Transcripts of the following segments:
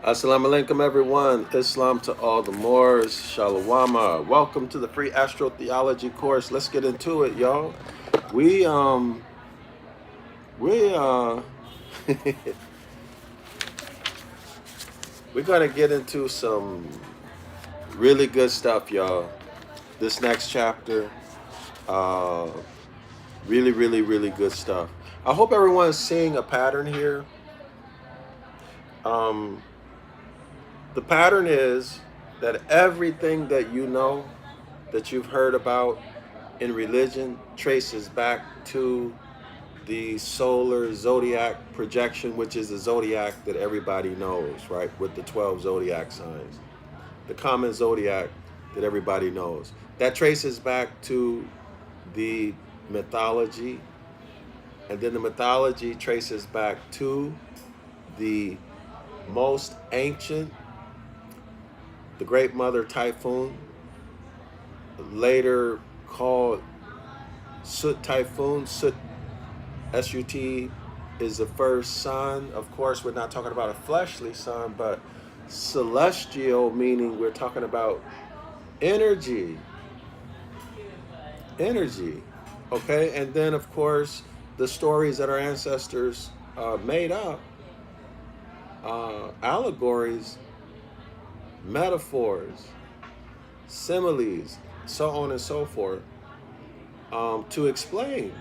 Assalamu alaikum, everyone. Islam to all the Moors. Shalawama. Welcome to the free astrotheology course. Let's get into it, y'all. We um we we're gonna get into some really good stuff, y'all. This next chapter, uh, really good stuff. I hope everyone's seeing a pattern here. Um, the pattern is that everything that you know, that you've heard about in religion, traces back to the solar zodiac projection, which is the zodiac that everybody knows, right? With the 12 zodiac signs, the common zodiac that everybody knows. That traces back to the mythology, and then the mythology traces back to the most ancient, the Great Mother Typhoon, later called Sut Typhoon. Sut, S-U-T, is the first sun. Of course, we're not talking about a fleshly sun, but celestial, meaning we're talking about energy. Energy. Okay? And then, of course, the stories that our ancestors made up, allegories, metaphors, similes, so on and so forth, to explain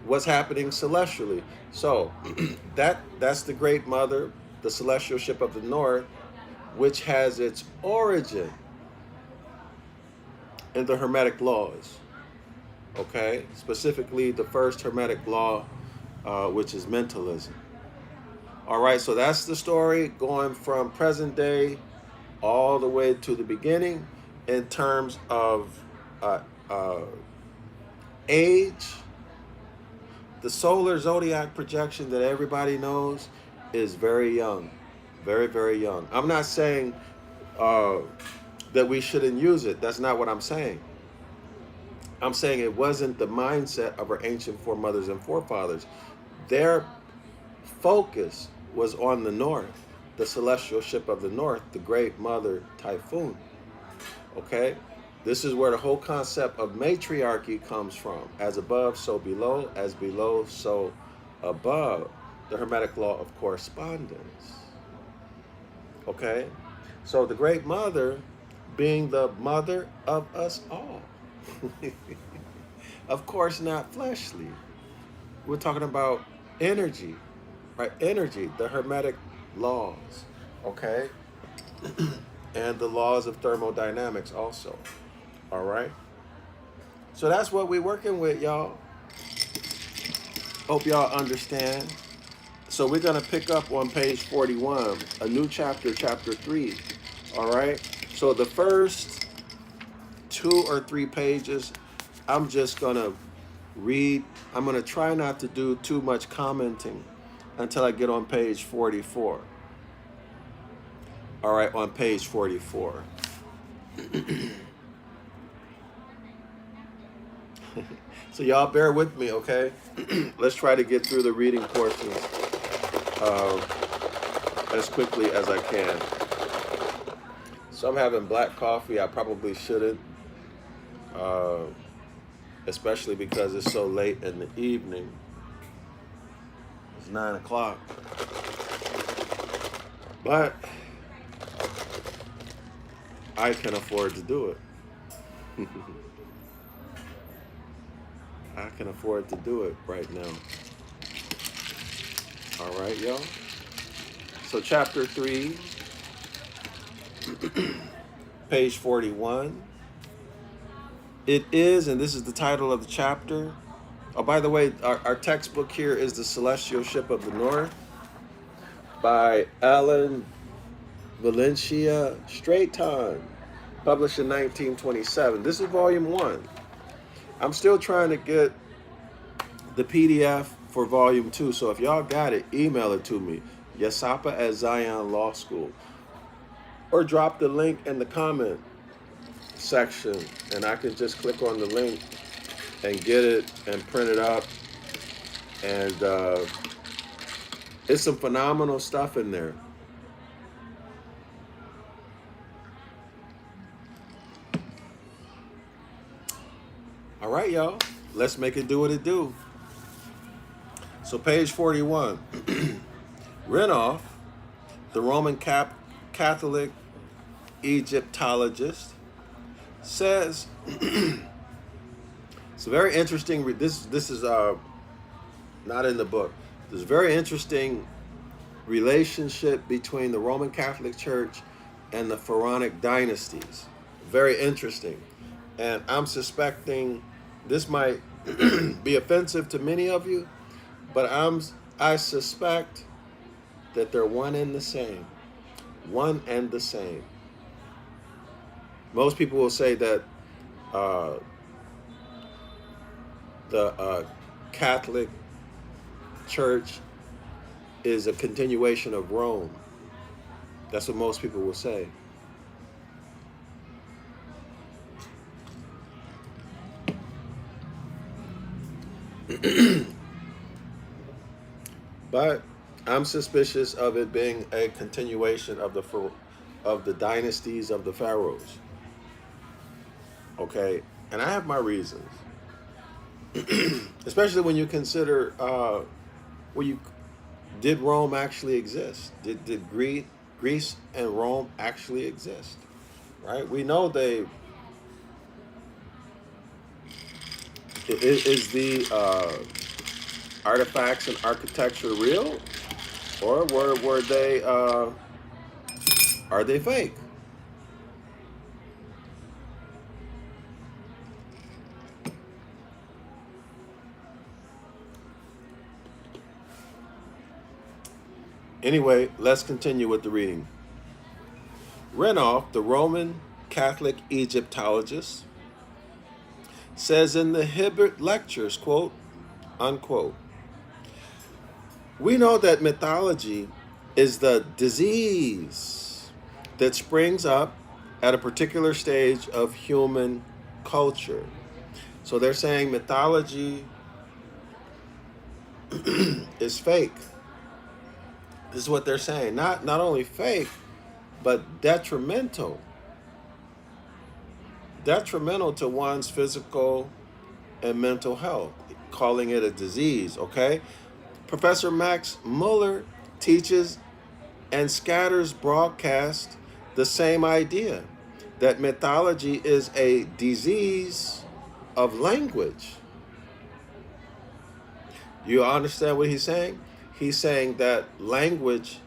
what's happening celestially. So that's the Great Mother, the celestial ship of the North, which has its origin in the Hermetic laws. Okay, specifically the first Hermetic law, which is mentalism. All right, so that's the story going from present day all the way to the beginning in terms of uh, uh, age. The solar zodiac projection that everybody knows is very young, very young. I'm not saying uh, that we shouldn't use it. That's not what I'm saying. I'm saying it wasn't the mindset of our ancient foremothers and forefathers. Their focus was on the north, the celestial ship of the north, the Great Mother Typhoon. Okay? This is where the whole concept of matriarchy comes from. As above, so below. As below, so above. The Hermetic law of correspondence. Okay? So the Great Mother being the mother of us all. Of course, not fleshly. We're talking about energy, right? Energy, the Hermetic laws. Okay? And the laws of thermodynamics also. All right. So that's what we're working with, y'all. Hope y'all understand. So we're going to pick up on page 41, a new chapter, chapter 3. All right. So the first 2 or 3 pages, I'm just going to read. I'm going to try not to do too much commenting until I get on page 44. All right. On page 44. So y'all bear with me, okay? Let's try to get through the reading portions as quickly as I can. So I'm having black coffee. I probably shouldn't, especially because it's so late in the evening. It's 9 o'clock. But I can afford to do it. I can afford to do it right now. All right, y'all. So chapter 3, page 41. It is, and this is the title of the chapter. Oh, by the way, our textbook here is The Celestial Ship of the North by Alan Valencia Straighton, published in 1927. This is volume 1. I'm still trying to get the PDF for volume 2. So if y'all got it, email it to me, Yasapa at Zion Law School, or drop the link in the comment section, and I can just click on the link and get it and print it up. And it's some phenomenal stuff in there. right, y'all. Let's make it do what it do. So page 41. Renoff, the Roman Catholic Egyptologist, says it's a very interesting. This is not in the book. There's a very interesting relationship between the Roman Catholic Church and the Pharaonic dynasties. Very interesting, and I'm suspecting this might be offensive to many of you, but I suspect that they're one and the same. One and the same. Most people will say that the Catholic Church is a continuation of Rome. That's what most people will say. But I'm suspicious of it being a continuation of the dynasties of the pharaohs. Okay, and I have my reasons, especially when you consider did Rome actually exist? Did Greece and Rome actually exist? Right? We know is the artifacts and architecture real, or were they are they fake? Anyway, let's continue with the reading. Renoff, the Roman Catholic Egyptologist, says in the Hibbert Lectures, quote, unquote, we know that mythology is the disease that springs up at a particular stage of human culture. So they're saying mythology is fake. This is what they're saying. Not only fake, but detrimental. Detrimental to one's physical and mental health, calling it a disease, okay? Professor Max Muller teaches and scatters broadcast the same idea, that mythology is a disease of language. You understand what he's saying? He's saying that language,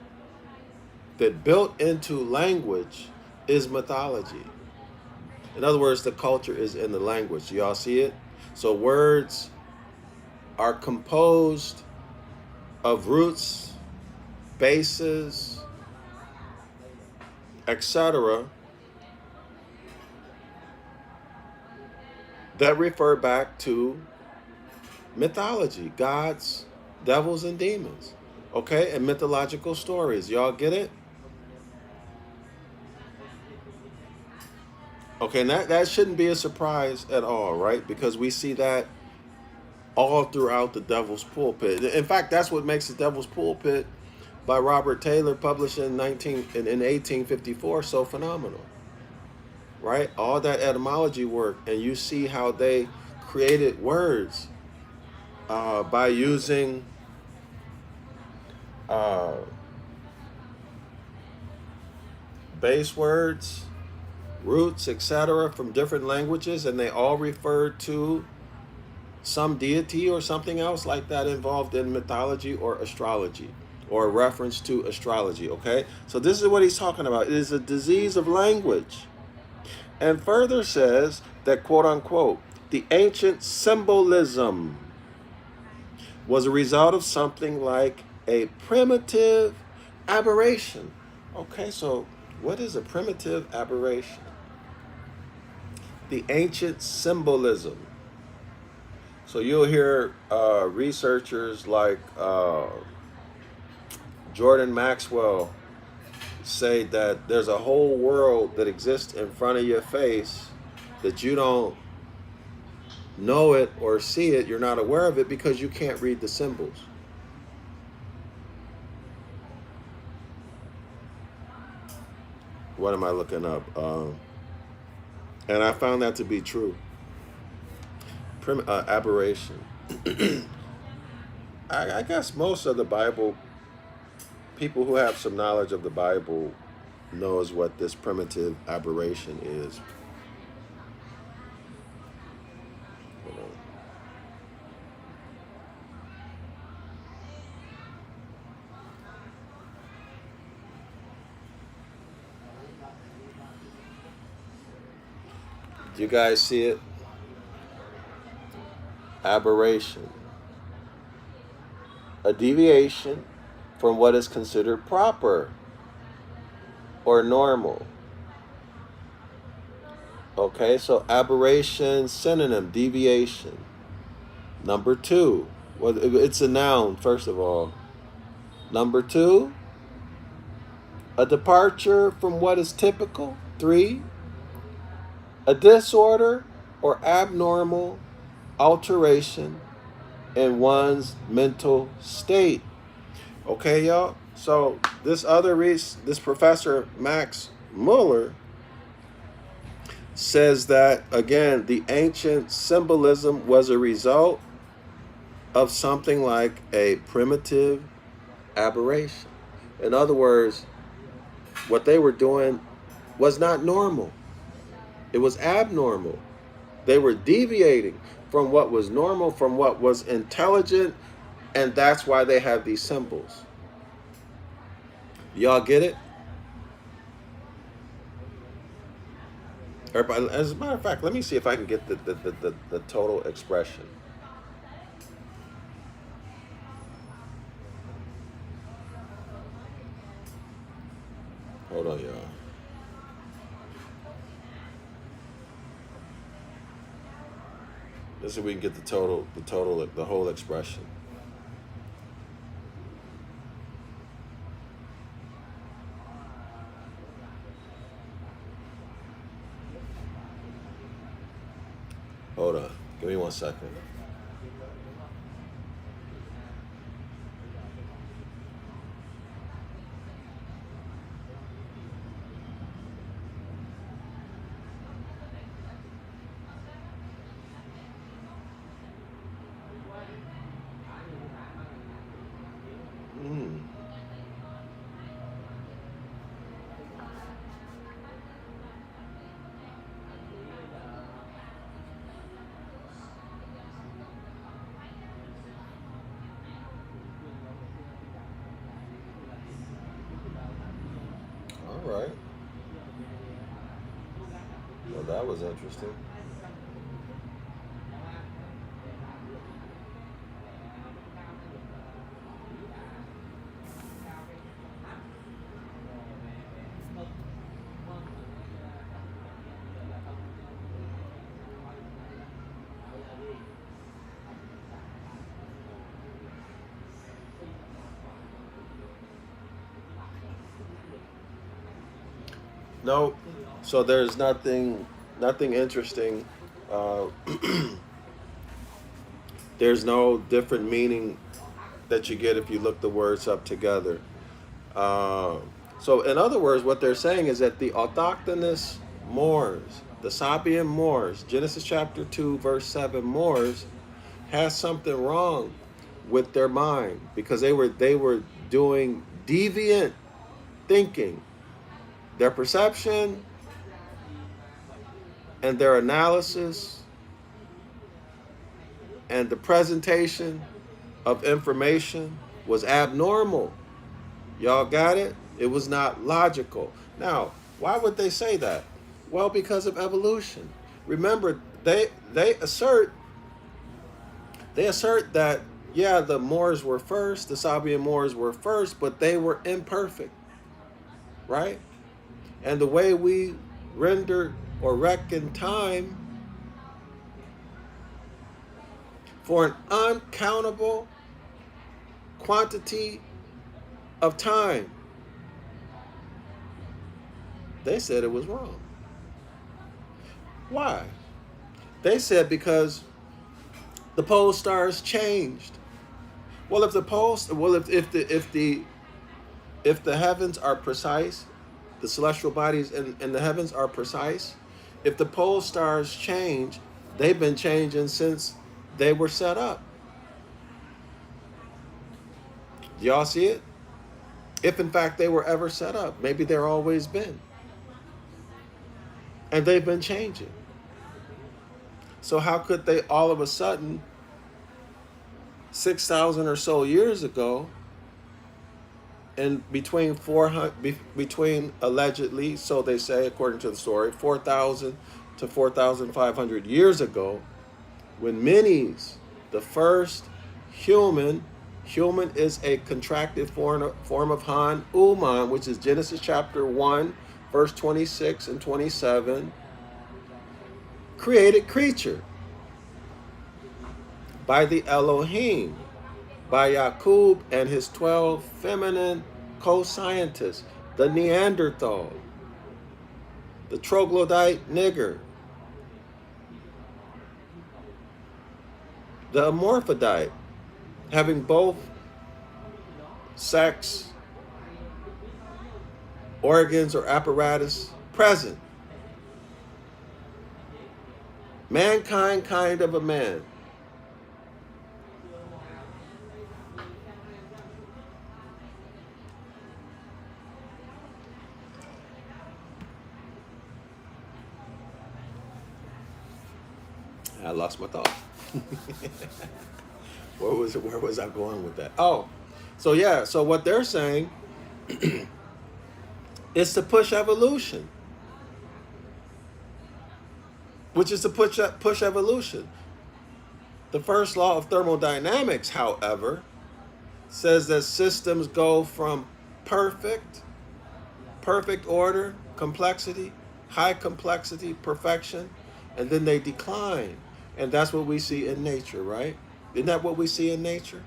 that built into language, is mythology. In other words, the culture is in the language. Y'all see it? So words are composed of roots, bases, etc., that refer back to mythology, gods, devils, and demons. Okay? And mythological stories. Y'all get it? Okay, and that shouldn't be a surprise at all, right? Because we see that all throughout the Devil's Pulpit. In fact, that's what makes the Devil's Pulpit by Robert Taylor, published in 1854, so phenomenal, right? All that etymology work, and you see how they created words by using base words, roots, etc., from different languages, and they all refer to some deity or something else like that involved in mythology or astrology, or a reference to astrology, okay? So this is what he's talking about. It is a disease of language. And further says that, quote unquote, the ancient symbolism was a result of something like a primitive aberration. Okay, so what is a primitive aberration? The ancient symbolism. So you'll hear researchers like Jordan Maxwell say that there's a whole world that exists in front of your face that you don't know it or see it, you're not aware of it because you can't read the symbols. What am I looking up? And I found that to be true. Aberration. I guess most of the Bible people who have some knowledge of the Bible knows what this primitive aberration is. Hold on. Do you guys see it? Aberration. A deviation from what is considered proper or normal. Okay, so aberration, synonym, deviation. Number two, well, it's a noun, first of all. Number two, a departure from what is typical. Three, a disorder or abnormal alteration in one's mental state. Okay, y'all? So this professor, Max Muller, says that, again, the ancient symbolism was a result of something like a primitive aberration. In other words, what they were doing was not normal. It was abnormal. They were deviating from what was normal, from what was intelligent, and that's why they have these symbols. Y'all get it? Everybody, as a matter of fact, let me see if I can get the total expression. Hold on, y'all. Let's see if we can get the whole expression. Hold on. Give me 1 second. All right. Well, that was interesting. No, so there's nothing interesting. Uh, there's no different meaning that you get if you look the words up together. Uh, so, in other words, what they're saying is that the autochthonous Moors, the Sabian Moors, Genesis chapter 2, verse 7 Moors, has something wrong with their mind because they were doing deviant thinking. Their perception and their analysis and the presentation of information was abnormal. Y'all got it? It was not logical. Now, why would they say that? Well, because of evolution. Remember, they assert that, yeah, the Moors were first, the Sabian Moors were first, but they were imperfect, right? And the way we render or reckon time for an uncountable quantity of time, they said it was wrong. Why? They said because the pole stars changed. Well, if the heavens are precise, the celestial bodies in the heavens are precise, if the pole stars change, They've been changing since they were set up. Do y'all see it? If in fact they were ever set up, maybe they're always been. And they've been changing. So how could they all of a sudden, 6,000 or so years ago, and between allegedly, so they say according to the story, 4,000 to 4,500 years ago, when Menes, the first human is a contracted form of Han Uman, which is Genesis chapter 1, verse 26 and 27, created creature by the Elohim, by Yaqub and his 12 feminine co-scientists, the Neanderthal, the troglodyte nigger, the hermaphrodite, having both sex organs or apparatus present. Mankind, kind of a man. I lost my thought. Where was I going with that? Oh, so yeah, so what they're saying is to push evolution, which is to push evolution. The first law of thermodynamics, however, says that systems go from perfect order, complexity, high complexity, perfection, and then they decline. And that's what we see in nature, right? Isn't that what we see in nature?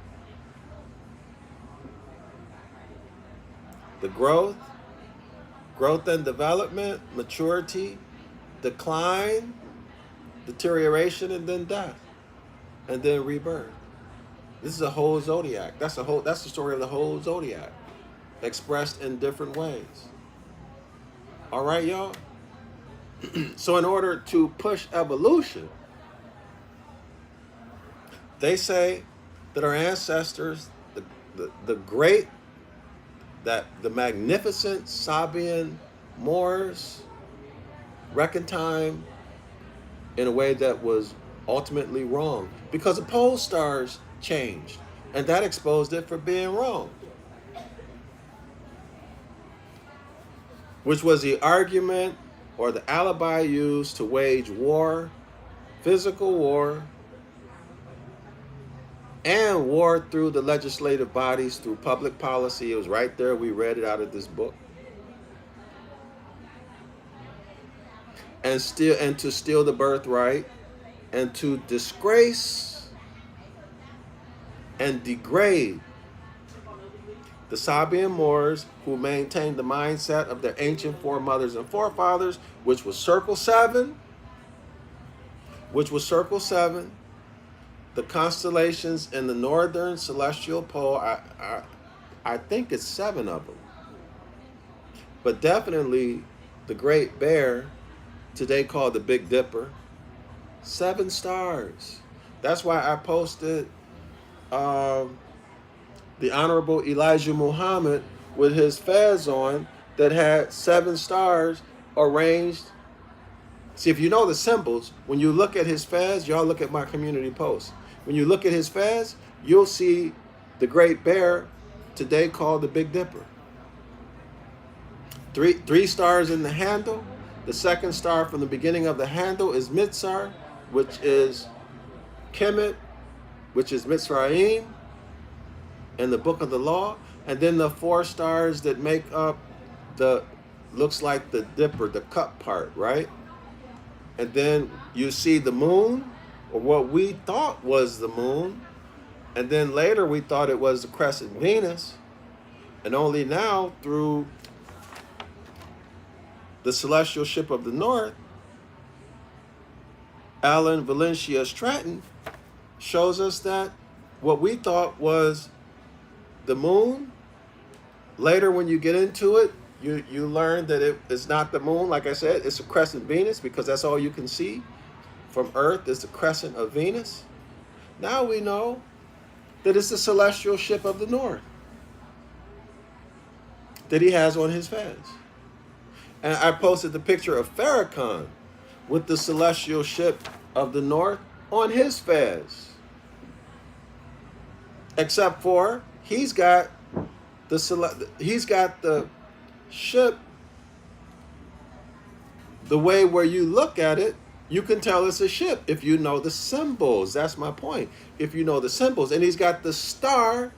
The growth and development, maturity, decline, deterioration, and then death, and then rebirth. This is a whole zodiac. That's the story of the whole zodiac, expressed in different ways. All right, y'all? So in order to push evolution, they say that our ancestors, the magnificent Sabian Moors, reckoned time in a way that was ultimately wrong because the pole stars changed, and that exposed it for being wrong, which was the argument or the alibi used to wage war, physical war, and war through the legislative bodies, through public policy. It was right there. We read it out of this book. And to steal the birthright, and to disgrace and degrade the Sabian Moors, who maintained the mindset of their ancient foremothers and forefathers, which was Circle 7, the constellations in the northern celestial pole. I think it's 7 of them. But definitely the Great Bear, today called the Big Dipper, 7 stars. That's why I posted the Honorable Elijah Muhammad with his fez on that had 7 stars arranged. See, if you know the symbols, when you look at his fez, y'all look at my community post. When you look at his fez, you'll see the Great Bear, today called the Big Dipper. 3 stars in the handle. The second star from the beginning of the handle is Mitzar, which is Kemet, which is Mitzrayim, in the book of the law. And then the 4 stars that make up looks like the dipper, the cup part, right? And then you see the moon, or what we thought was the moon. And then later we thought it was the crescent Venus. And only now, through the celestial ship of the north, Alan Valencia Stratton, shows us that what we thought was the moon, later when you get into it, you learn that it's not the moon. Like I said, it's a crescent Venus, because that's all you can see. from Earth is the crescent of Venus. Now we know that it's the celestial ship of the North that he has on his fez. And I posted the picture of Farrakhan with the celestial ship of the North on his fez. Except for he's got the ship the way where you look at it, you can tell it's a ship if you know the symbols. That's my point. If you know the symbols. And he's got the star,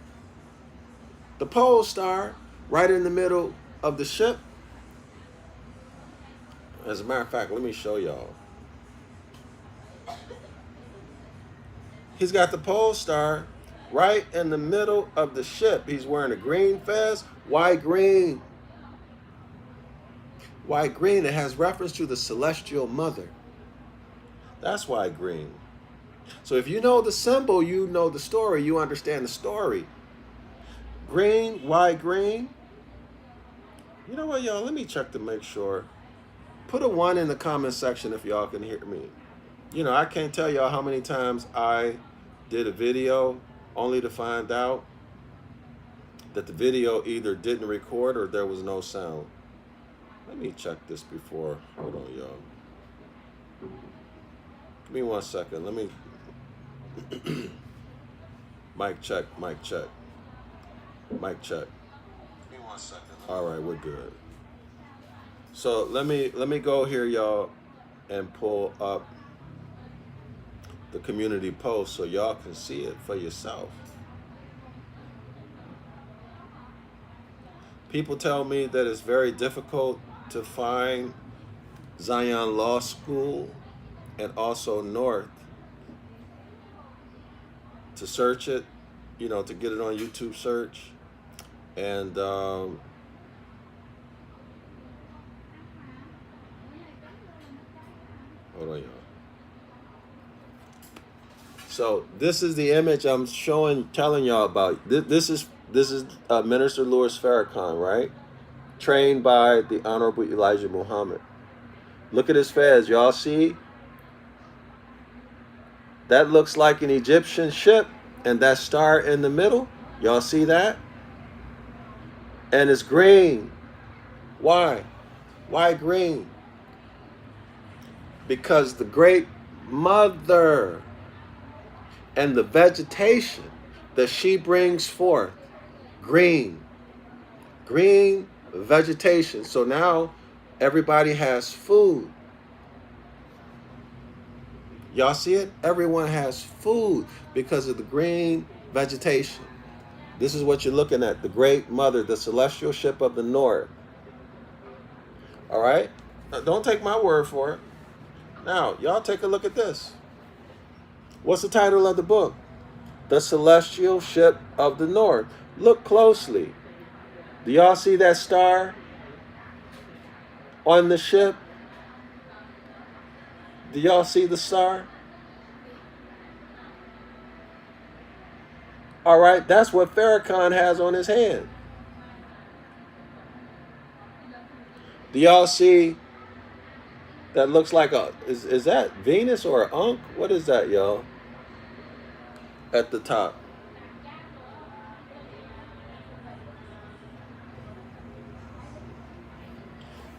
the pole star, right in the middle of the ship. As a matter of fact, let me show y'all. He's got the pole star right in the middle of the ship. He's wearing a green fez. Why green? Why green? It has reference to the celestial mother. That's why green. So if you know the symbol, you know the story, you understand the story. Green, why green? You know what, y'all? Let me check to make sure. Put a 1 in the comment section if y'all can hear me. You know, I can't tell y'all how many times I did a video only to find out that the video either didn't record or there was no sound. Let me check this before. Hold on, y'all. Give me 1 second. Let me mic check, mic check. Mic check. Give me 1 second. All right, we're good. So let me go here, y'all, and pull up the community post so y'all can see it for yourself. People tell me that it's very difficult to find Zion Law School and also North, to search it, you know, to get it on YouTube search. And hold on, y'all. So this is the image I'm telling y'all about. This is Minister Louis Farrakhan, right? Trained by the Honorable Elijah Muhammad. Look at his fez, y'all see? That looks like an Egyptian ship, and that star in the middle, y'all see that? And it's green. Why? Why green? Because the great mother and the vegetation that she brings forth, green vegetation. So now everybody has food. Y'all see it? Everyone has food because of the green vegetation. This is what you're looking at, the great mother, the celestial ship of the North. All right? Now, don't take my word for it. Now, y'all take a look at this. What's the title of the book? The Celestial Ship of the North. Look closely. Do y'all see that star on the ship? Do y'all see the star? All right, that's what Farrakhan has on his hand. Do y'all see that looks like a, is that Venus or an Ankh? What is that, y'all? At the top.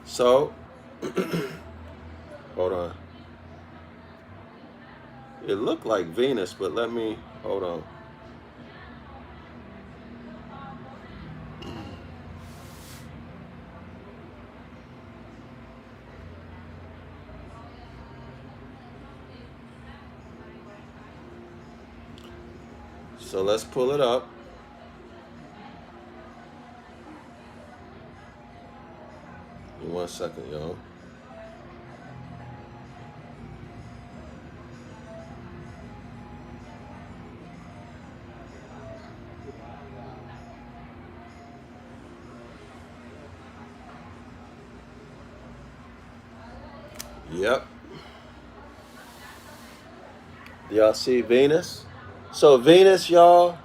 So, hold on. It looked like Venus, but let me, hold on. So let's pull it up. Give me 1 second, y'all. Yep. Y'all see Venus? So Venus, y'all,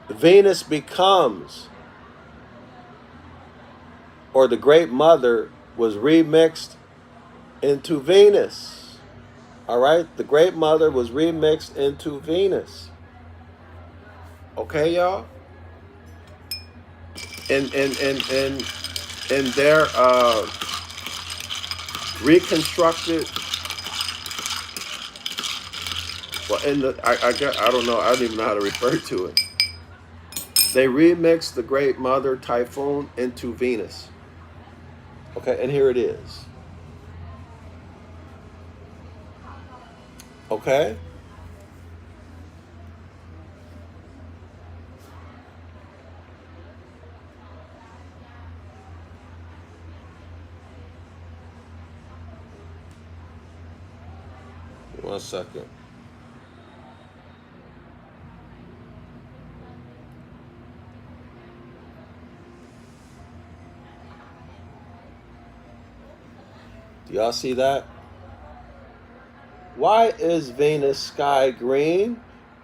Venus becomes, or the Great Mother was remixed into Venus. All right, the Great Mother was remixed into Venus. Okay, y'all. And their reconstructed. Well, in the I don't know. I don't even know how to refer to it. They remixed the Great Mother Typhoon into Venus. Okay, and here it is. Okay. One second. Do y'all see that? Why is Venus sky green?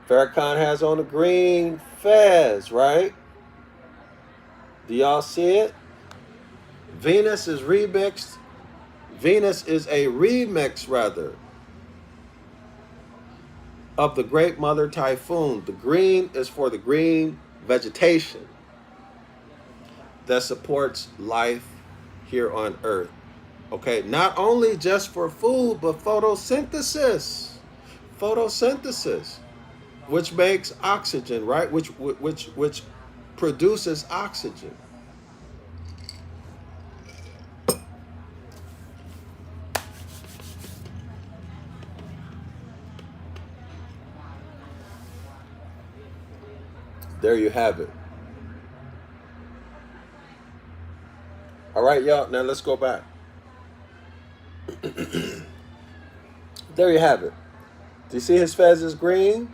Farrakhan has on a green fez, right? Do y'all see it? Venus is remixed. Venus is a remix, rather, of the Great Mother Typhoon. The green is for the green vegetation that supports life here on Earth. Okay, not only just for food, but photosynthesis. Photosynthesis, which makes oxygen, right? Which produces oxygen. There you have it. All right, y'all. Now let's go back. There you have it. Do you see his fez is green?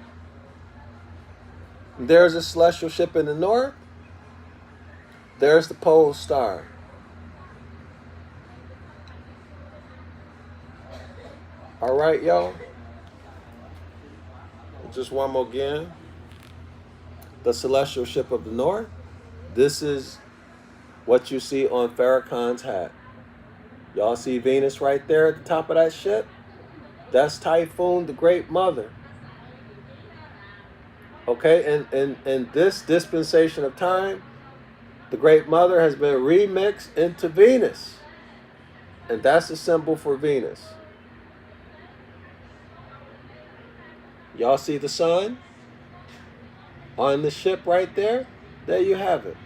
There's a celestial ship in the north. There's the pole star. All right, y'all. Just one more again. The celestial ship of the north. This is what you see on Farrakhan's hat. Y'all see Venus right there at the top of that ship? That's Typhoon, the Great Mother. Okay, and in this dispensation of time, the Great Mother has been remixed into Venus. And that's the symbol for Venus. Y'all see the sun on the ship right there? There you have it.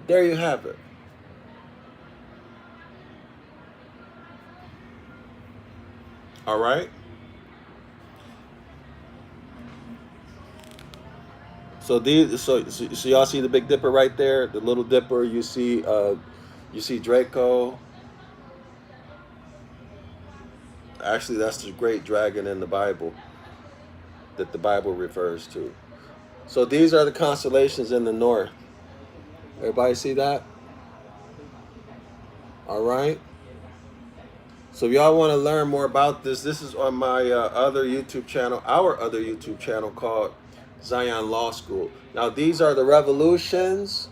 There you have it. All right. So y'all see the Big Dipper right there, the Little Dipper. You see Draco. Actually, that's the great dragon in the Bible that the Bible refers to. So these are the constellations in the north. Everybody see that? All right. So if y'all want to learn more about this, this is on my other YouTube channel, our other YouTube channel called Zion Law School. Now these are the revolutions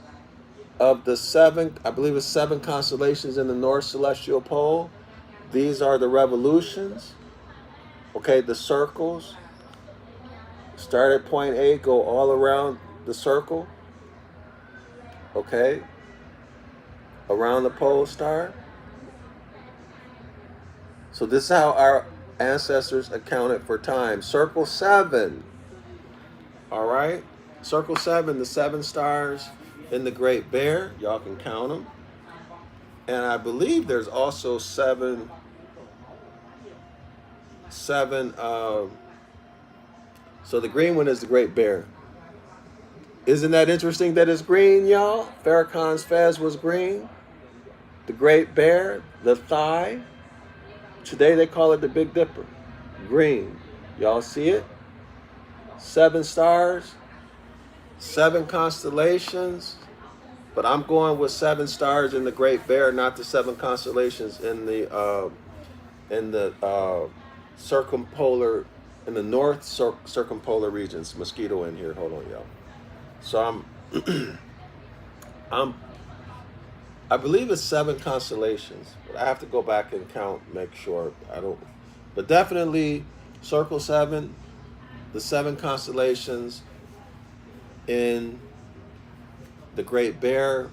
of the seven, I believe it's 7 constellations in the North Celestial Pole. These are the revolutions. Okay, the circles. Start at point A, go all around the circle. Okay. Around the pole star. So this is how our ancestors accounted for time. Circle 7. All right. Circle 7, the 7 stars in the Great Bear. Y'all can count them. And I believe there's also seven. So the green one is the Great Bear. Isn't that interesting that it's green, y'all? Farrakhan's fez was green. The Great Bear, the thigh. Today they call it the Big Dipper. Green. Y'all see it? 7 stars. 7 constellations. But I'm going with 7 stars in the Great Bear, not the 7 constellations in the circumpolar, in the north circumpolar regions. Mosquito in here. Hold on, y'all. So I believe it's 7 constellations, but I have to go back and count, make sure I don't. But definitely Circle 7, the 7 constellations in the Great Bear,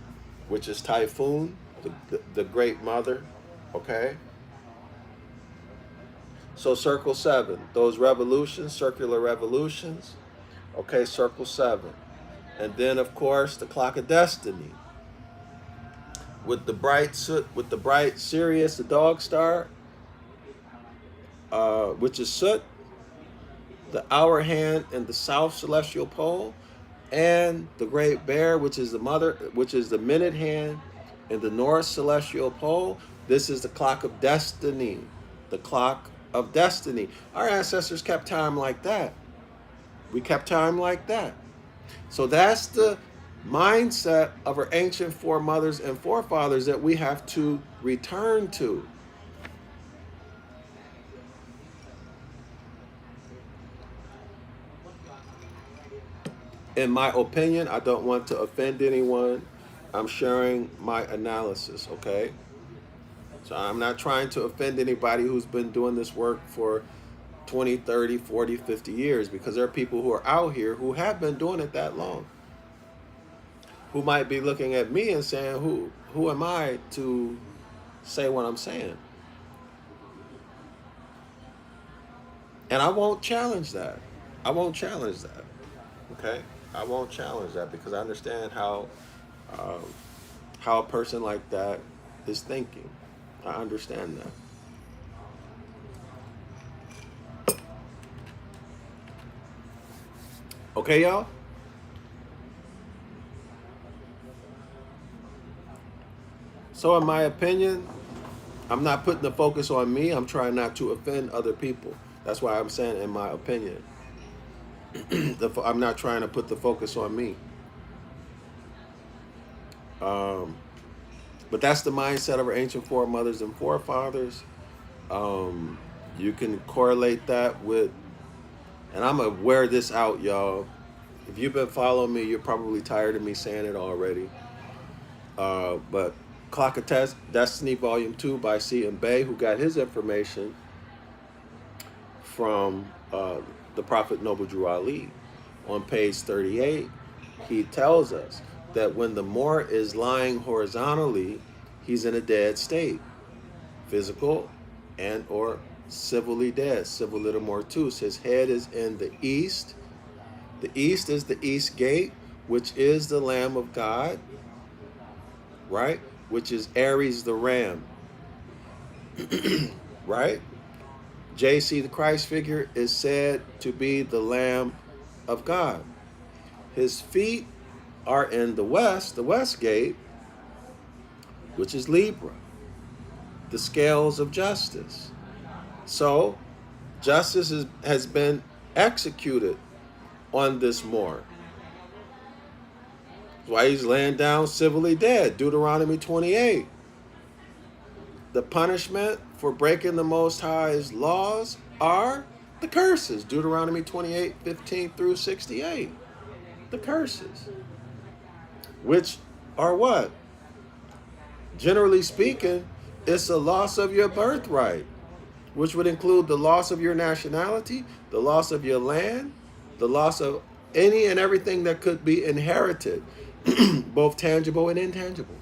which is Typhoon, the Great Mother. Okay? So Circle 7, those revolutions, circular revolutions. Okay, Circle 7. And then, of course, the Clock of Destiny with the bright Sirius, the dog star, which is Soot, the hour hand in the south celestial pole, and the Great Bear, which is the minute hand in the north celestial pole. This is the Clock of Destiny. The Clock of Destiny. Our ancestors kept time like that. We kept time like that. So that's the mindset of our ancient foremothers and forefathers that we have to return to. In my opinion, I don't want to offend anyone. I'm sharing my analysis, okay? So I'm not trying to offend anybody who's been doing this work for 20, 30, 40, 50 years, because there are people who are out here who have been doing it that long, who might be looking at me and saying, who am I to say what I'm saying? And I won't challenge that. I won't challenge that. Okay? I won't challenge that because I understand um, how a person like that is thinking. I understand that. Okay, y'all? So in my opinion, I'm not putting the focus on me. I'm trying not to offend other people. That's why I'm saying in my opinion. I'm not trying to put the focus on me. Um, but that's the mindset of our ancient foremothers and forefathers. Um, you can correlate that with, and I'm going to wear this out, y'all. If you've been following me, you're probably tired of me saying it already. But Clock of Destiny Volume 2 by C.M. Bay, who got his information from the Prophet Noble Drew Ali. On page 38, he tells us that when the Moor is lying horizontally, he's in a dead state, physical and or civilly dead, civil little mortus. His head is in the east. The east is the east gate, which is the Lamb of God, right? Which is Aries the ram, right? JC, the Christ figure, is said to be the Lamb of God. His feet are in the west gate, which is Libra, the scales of justice. So justice has been executed on this Moor. That's why he's laying down civilly dead. Deuteronomy 28. The punishment for breaking the Most High's laws are the curses. Deuteronomy 28, 15 through 68. The curses. Which are what? Generally speaking, it's a loss of your birthright, which would include the loss of your nationality, the loss of your land, the loss of any and everything that could be inherited, both tangible and intangible.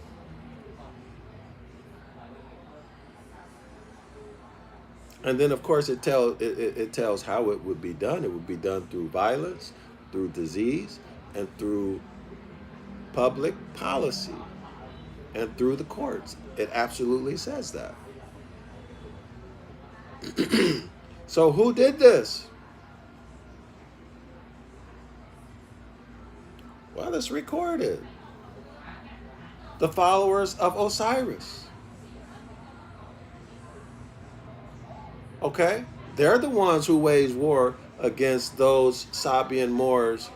And then, of course, it tells how it would be done. It would be done through violence, through disease, and through public policy, and through the courts. It absolutely says that. So who did this? Well, it's recorded. The followers of Osiris. Okay? They're the ones who waged war against those Sabian Moors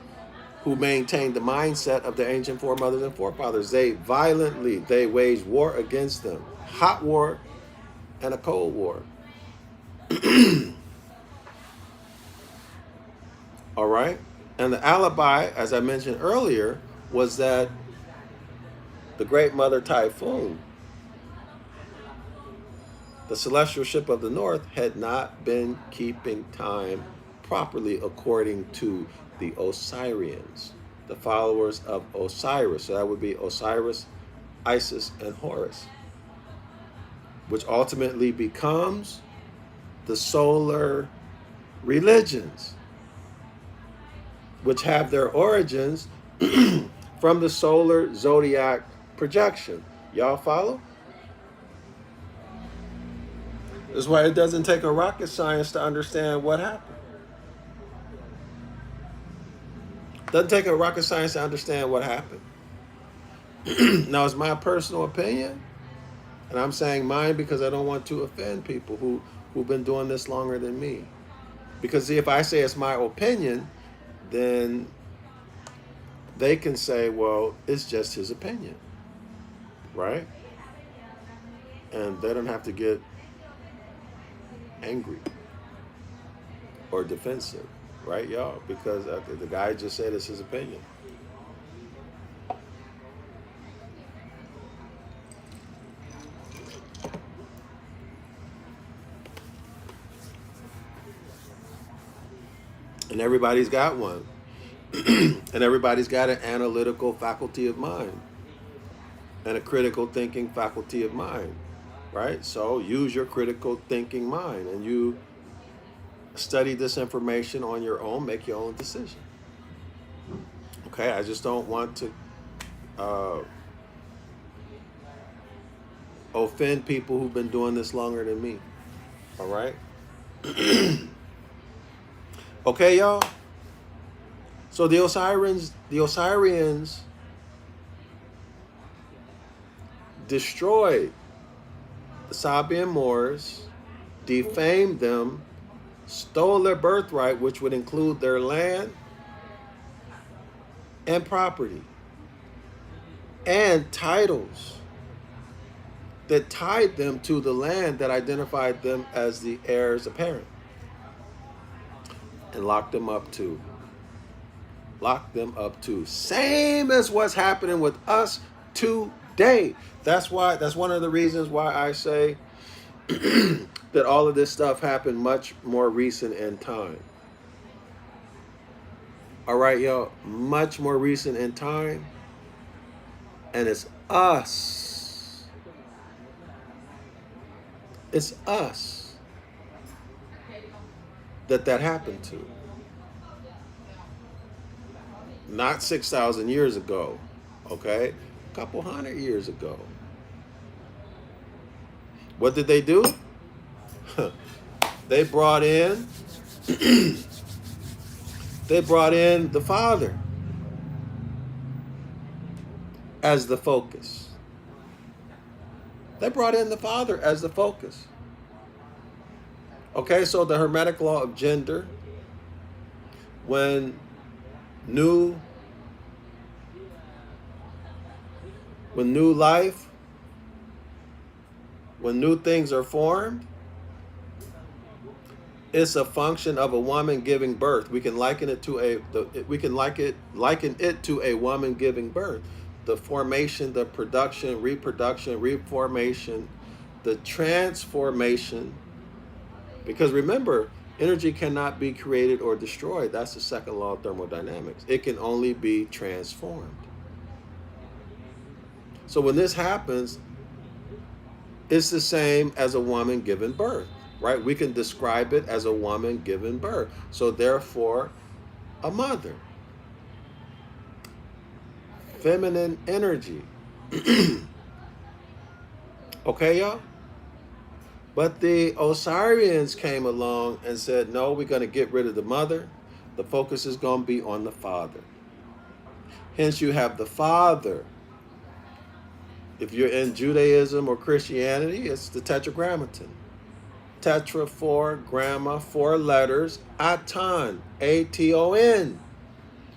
who maintained the mindset of the ancient foremothers and forefathers. They waged war against them. Hot war and a cold war. All right? And the alibi, as I mentioned earlier, was that the Great Mother Typhoon, The celestial ship of the north had not been keeping time properly according to the Osirians, the followers of Osiris. So that would be Osiris, Isis, and Horus, which ultimately becomes the solar religions, which have their origins from the solar zodiac projection. Y'all follow? That's why it doesn't take a rocket science to understand what happened. Doesn't take a rocket science to understand what happened. Now, it's my personal opinion, and I'm saying mine because I don't want to offend people who've been doing this longer than me. Because see, if I say it's my opinion, then they can say, well, it's just his opinion, right? And they don't have to get angry or defensive, right, y'all? Because the guy just said it's his opinion. And everybody's got one. And everybody's got an analytical faculty of mind and a critical thinking faculty of mind, right? So use your critical thinking mind and you study this information on your own, make your own decision. Okay, I just don't want to offend people who've been doing this longer than me. All right? Okay, y'all? So the Osirians destroyed the Sabian Moors, defamed them, stole their birthright, which would include their land and property, and titles that tied them to the land that identified them as the heirs apparent, and locked them up too. Same as what's happening with us today. That's one of the reasons why I say that all of this stuff happened much more recent in time. All right, y'all, much more recent in time. And it's us. It's us that happened to. Not 6,000 years ago, okay? A couple hundred years ago. What did they do? They brought in the Father as the focus. They brought in the Father as the focus. Okay, so the Hermetic law of gender, when new life, when new things are formed, it's a function of a woman giving birth. We can liken it to a woman giving birth. The formation, the production, reproduction, reformation, the transformation. Because remember, energy cannot be created or destroyed. That's the second law of thermodynamics. It can only be transformed. So when this happens, it's the same as a woman giving birth, right? We can describe it as a woman giving birth. So therefore, a mother. Feminine energy. Okay, y'all? But the Osirians came along and said, no, we're going to get rid of the mother. The focus is going to be on the Father. Hence, you have the Father. If you're in Judaism or Christianity, it's the Tetragrammaton. Tetra, 4, gramma, 4 letters, Aton, A-T-O-N.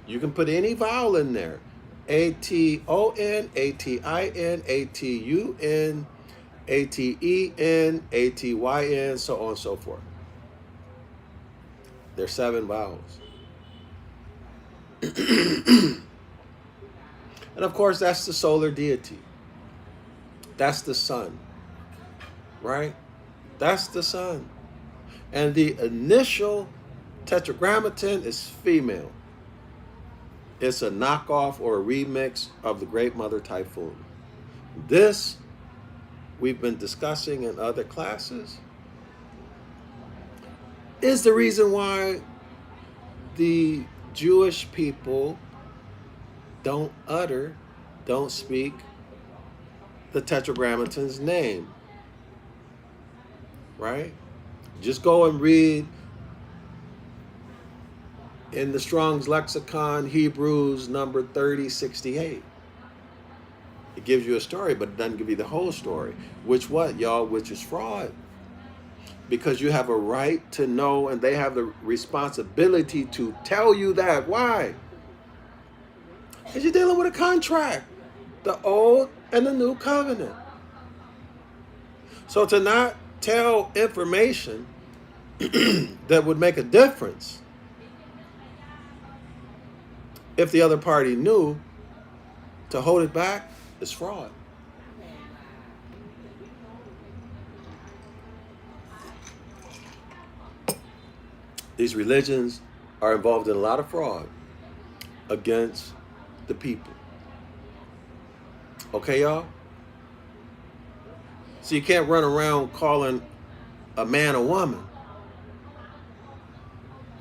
You can put any vowel in there. A-T-O-N, A-T-I-N, A-T-U-N, A-T-E-N, A-T-Y-N, so on and so forth. There's 7 vowels. And of course, that's the solar deity. That's the sun, right? That's the sun. And the initial tetragrammaton is female. It's a knockoff or a remix of the Great Mother Typhoon. This we've been discussing in other classes is the reason why the Jewish people don't speak the tetragrammaton's name. Right? Just go and read in the Strong's Lexicon, Hebrews number 3068. It gives you a story, but it doesn't give you the whole story. Which what, y'all? Which is fraud. Because you have a right to know, and they have the responsibility to tell you that. Why? Because you're dealing with a contract. The old and the new covenant. So to not tell information that would make a difference if the other party knew, to hold it back is fraud. These religions are involved in a lot of fraud against the people. Okay, y'all? So you can't run around calling a man a woman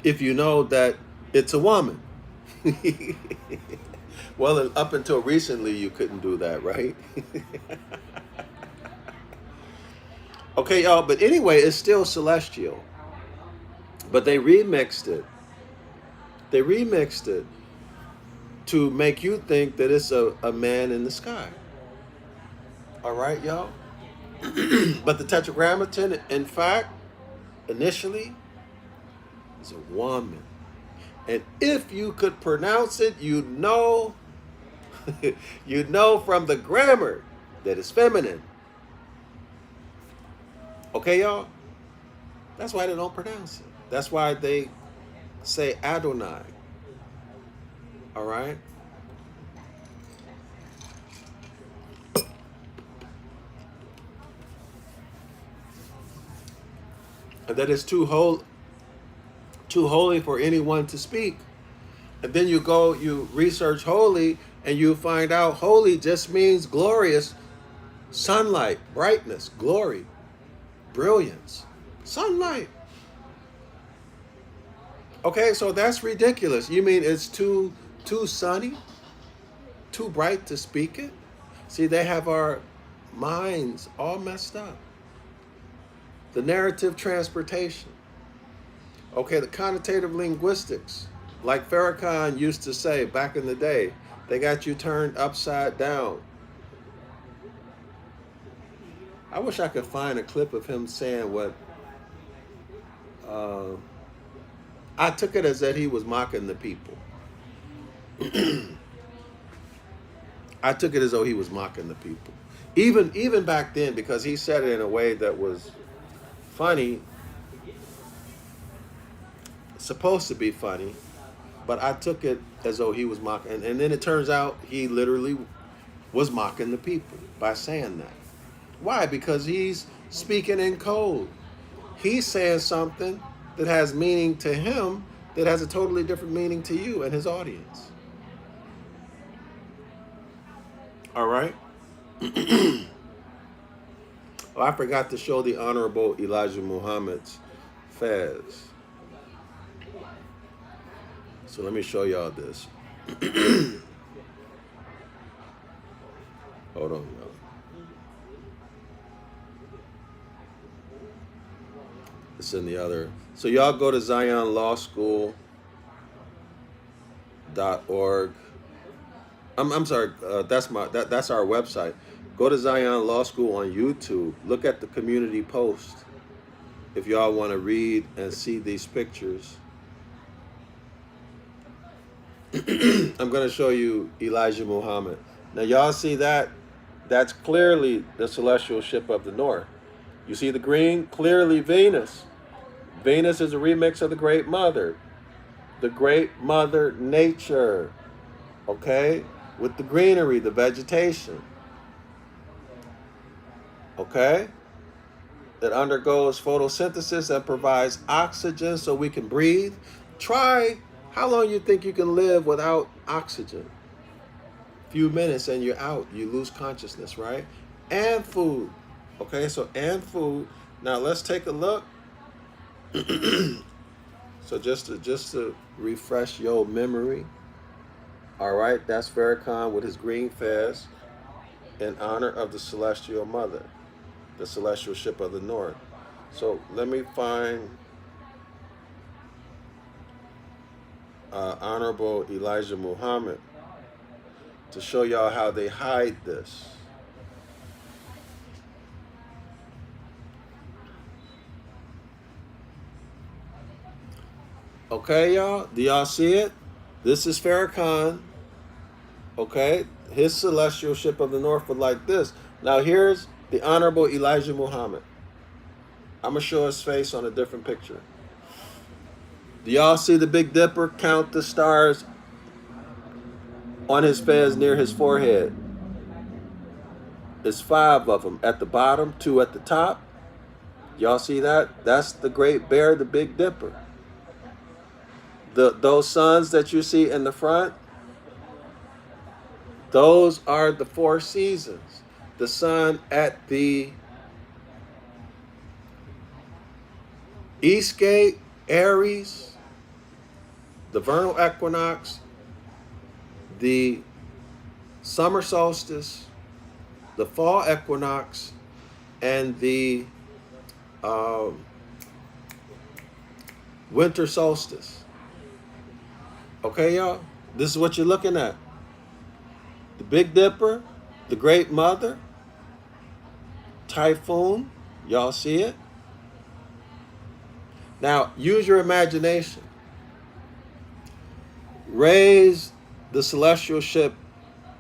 if you know that it's a woman. Well, up until recently, you couldn't do that, right? Okay, y'all, but anyway, it's still celestial. But they remixed it. They remixed it to make you think that it's a man in the sky. All right, y'all? But the tetragrammaton, in fact, initially, is a woman. And if you could pronounce it, you'd know, you'd know from the grammar that it's feminine. Okay, y'all? That's why they don't pronounce it. That's why they say Adonai. All right? And that is too holy for anyone to speak. And then you go, you research holy, and you find out holy just means glorious, sunlight, brightness, glory, brilliance, sunlight. Okay, so that's ridiculous. You mean it's too sunny, too bright to speak it? See, they have our minds all messed up. The narrative transportation. Okay, the connotative linguistics, like Farrakhan used to say back in the day, they got you turned upside down. I wish I could find a clip of him saying what, I took it as that he was mocking the people. I took it as though he was mocking the people. Even back then, because he said it in a way that was funny, supposed to be funny, but I took it as though he was mocking. And then it turns out he literally was mocking the people by saying that. Why? Because he's speaking in code. He's saying something that has meaning to him that has a totally different meaning to you and his audience. All right? Oh, I forgot to show the Honorable Elijah Muhammad's fez. So let me show y'all this. Hold on, y'all. It's in the other. So y'all go to ZionLawSchool.org. I'm sorry. That's our website. Go to Zion Law School on YouTube. Look at the community post if y'all want to read and see these pictures. I'm going to show you Elijah Muhammad. Now y'all see that? That's clearly the celestial ship of the north. You see the green? Clearly Venus. Venus is a remix of the Great Mother. The Great Mother Nature. Okay? With the greenery, the vegetation. Okay? It undergoes photosynthesis that provides oxygen so we can breathe. Try how long you think you can live without oxygen. Few minutes and you're out. You lose consciousness, right? And food. Okay, so and food. Now let's take a look. So just to refresh your memory. All right, that's Farrakhan with his green fez in honor of the Celestial Mother, the Celestial Ship of the North. So let me find Honorable Elijah Muhammad to show y'all how they hide this. Okay, y'all? Do y'all see it? This is Farrakhan. Okay? His Celestial Ship of the North was like this. Now here's the Honorable Elijah Muhammad. I'm going to show his face on a different picture. Do y'all see the Big Dipper count the stars on his fez near his forehead? There's 5 of them at the bottom, 2 at the top. Y'all see that? That's the Great Bear, the Big Dipper. Those suns that you see in the front, those are the 4 seasons. The sun at the East Gate, Aries, the vernal equinox, the summer solstice, the fall equinox, and the winter solstice. Okay, y'all? This is what you're looking at. The Big Dipper, the Great Mother, Typhoon. Y'all see it? Now, use your imagination. Raise the celestial ship.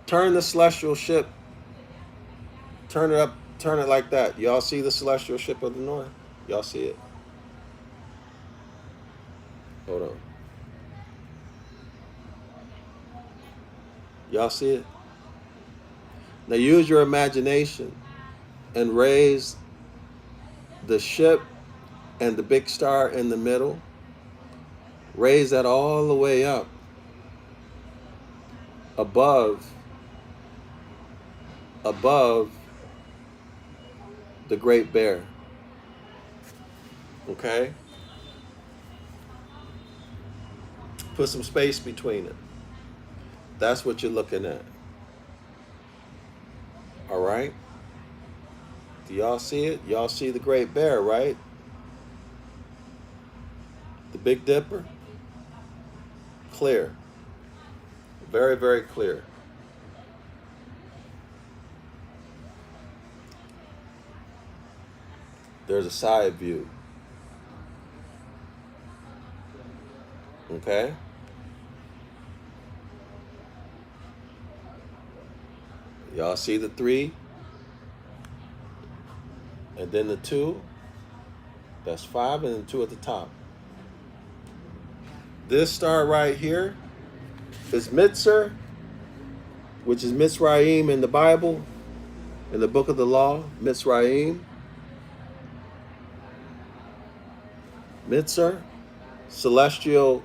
Turn the celestial ship. Turn it up. Turn it like that. Y'all see the Celestial Ship of the North? Y'all see it? Hold on. Y'all see it? Now use your imagination and raise the ship and the big star in the middle. Raise that all the way up above the Great Bear. Okay? Put some space between it. That's what you're looking at. All right? Do y'all see it? Y'all see the Great Bear, right? The Big Dipper? Clear. Very, very clear. There's a side view. Okay? Y'all see the 3? And then the 2. That's 5, and then 2 at the top. This star right here is Mitzar, which is Mitzrayim in the Bible, in the book of the law, Mitzrayim. Mitzar, celestial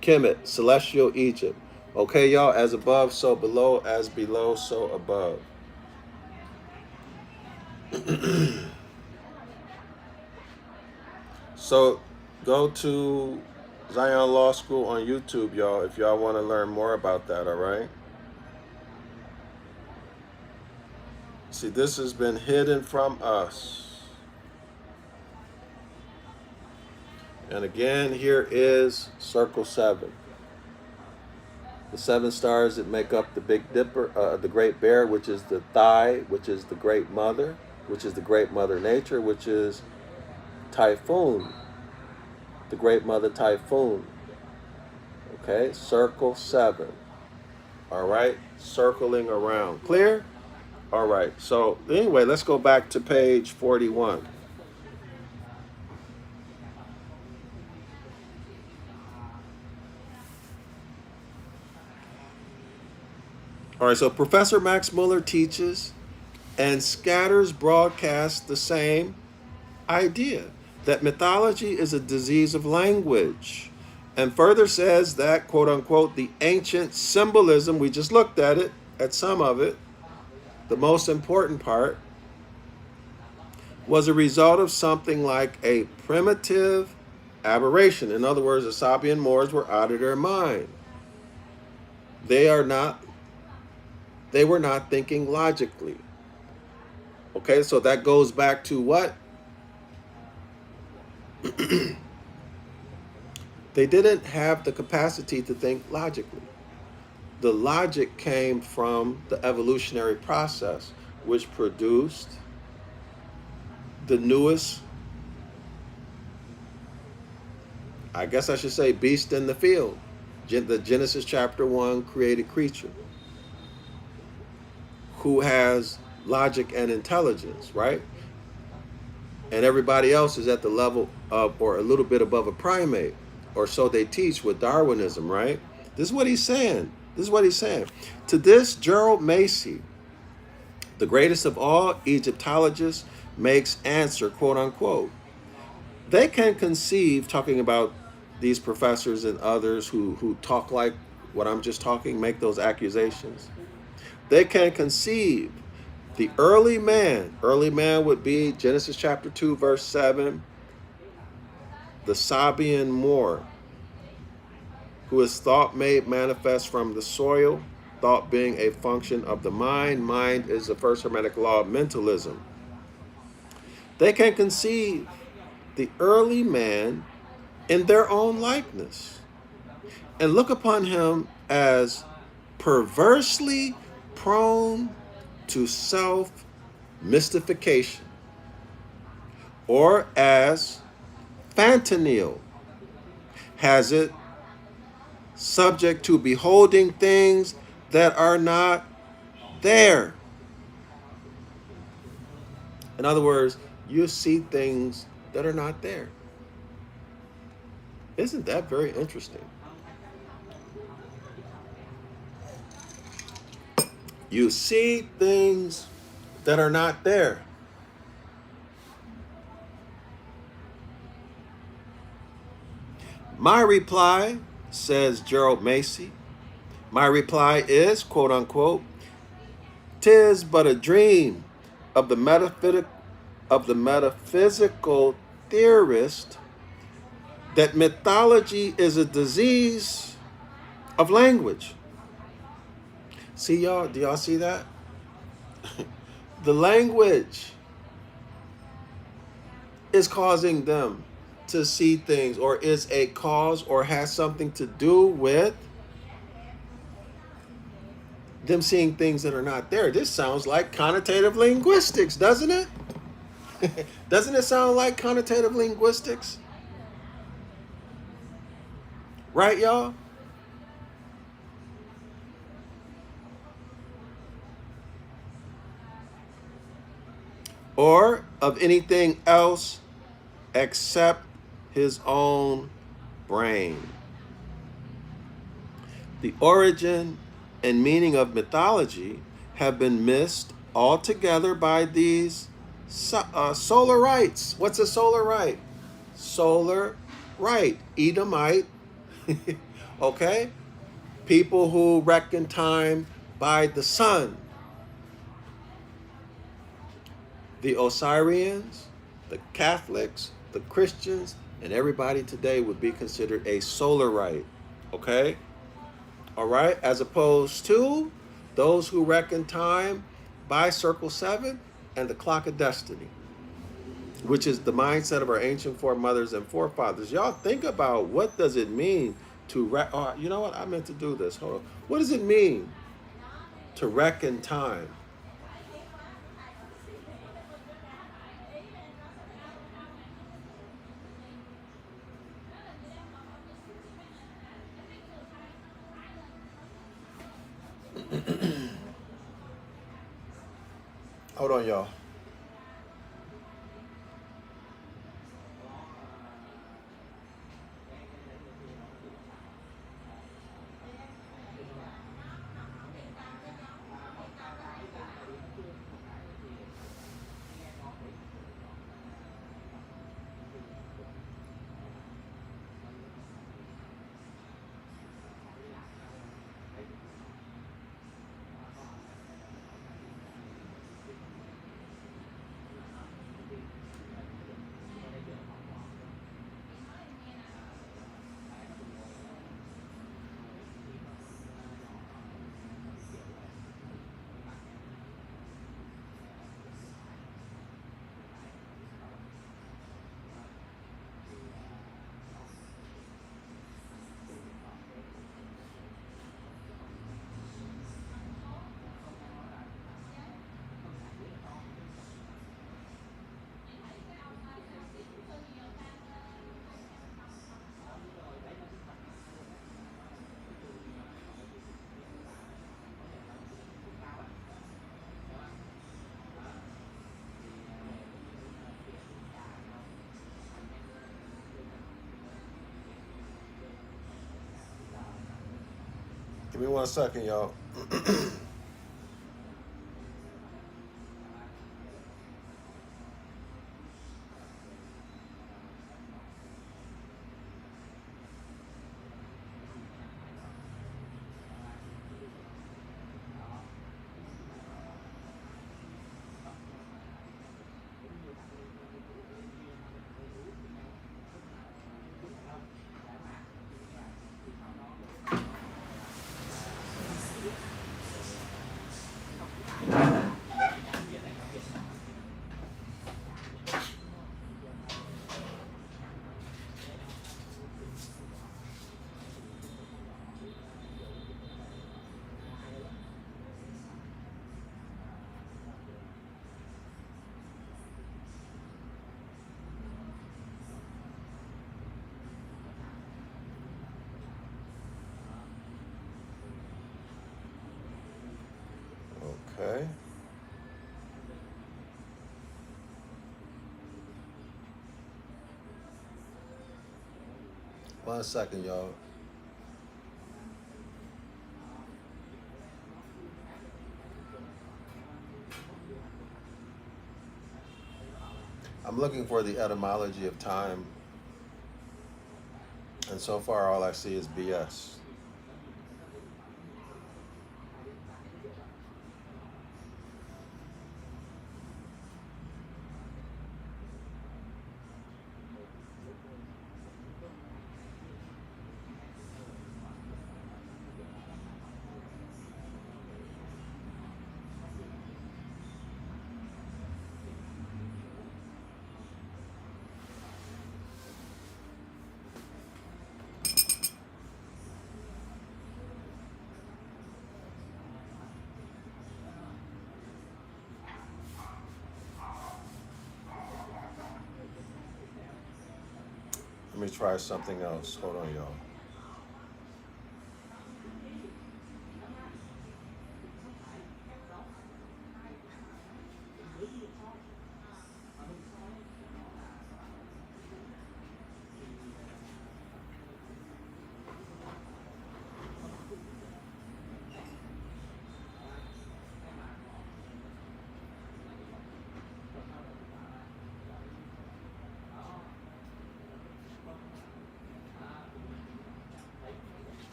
Kemet, celestial Egypt. Okay, y'all, as above, so below, as below, so above. So go to Zion Law School on YouTube, y'all, if y'all want to learn more about that, all right? See, this has been hidden from us. And again, here is Circle 7. The 7 stars that make up the Big Dipper, the Great Bear, which is the thigh, which is the Great Mother, which is the Great Mother Nature, which is Typhoon, the Great Mother Typhoon. Okay, Circle 7. All right, circling around. Clear? All right, so anyway, let's go back to page 41. All right, so Professor Max Muller teaches and scatters broadcasts the same idea that mythology is a disease of language, and further says that, quote unquote, the ancient symbolism, we just looked at it, at some of it, the most important part, was a result of something like a primitive aberration. In other words, the Sabian Moors were out of their mind. They are not, they were not thinking logically. Okay, so that goes back to what? They didn't have the capacity to think logically. The logic came from the evolutionary process, which produced the newest, I guess I should say, beast in the field, the Genesis chapter 1 created creature, who has logic and intelligence, right? And everybody else is at the level of, or a little bit above a primate, or so they teach with Darwinism, right? This is what he's saying. This is what he's saying. To this, Gerald Macy, the greatest of all Egyptologists, makes answer, quote unquote. They can conceive, talking about these professors and others who talk like what I'm just talking, make those accusations. They can conceive the early man would be Genesis chapter 2, verse 7, the Sabian Moor, who is thought made manifest from the soil, thought being a function of the mind. Mind is the first Hermetic law of mentalism. They can conceive the early man in their own likeness and look upon him as perversely prone to self-mystification, or as Fantaniel has it, subject to beholding things that are not there. In other words, you see things that are not there. Isn't that very interesting? You see things that are not there. My reply, says Gerald Macy, my reply is, quote unquote, "'Tis but a dream of the metaphysical theorist that mythology is a disease of language." See, y'all, do y'all see that? The language is causing them to see things, or is a cause, or has something to do with them seeing things that are not there. This sounds like connotative linguistics, doesn't it? Doesn't it sound like connotative linguistics? Right, y'all? Or of anything else except his own brain. The origin and meaning of mythology have been missed altogether by these solarites. What's a solarite? Solar right, Edomite, okay? People who reckon time by the sun. The Osirians, the Catholics, the Christians, and everybody today would be considered a solarite, okay? All right, as opposed to those who reckon time by Circle 7 and the Clock of Destiny, which is the mindset of our ancient foremothers and forefathers. Y'all think about, what does it mean to you know what? I meant to do this. Hold on. What does it mean to reckon time? Hold on, y'all. Give me 1 second, y'all. Okay. One second, y'all. I'm looking for the etymology of time, and so far all I see is BS. Let me try something else. Hold on, y'all.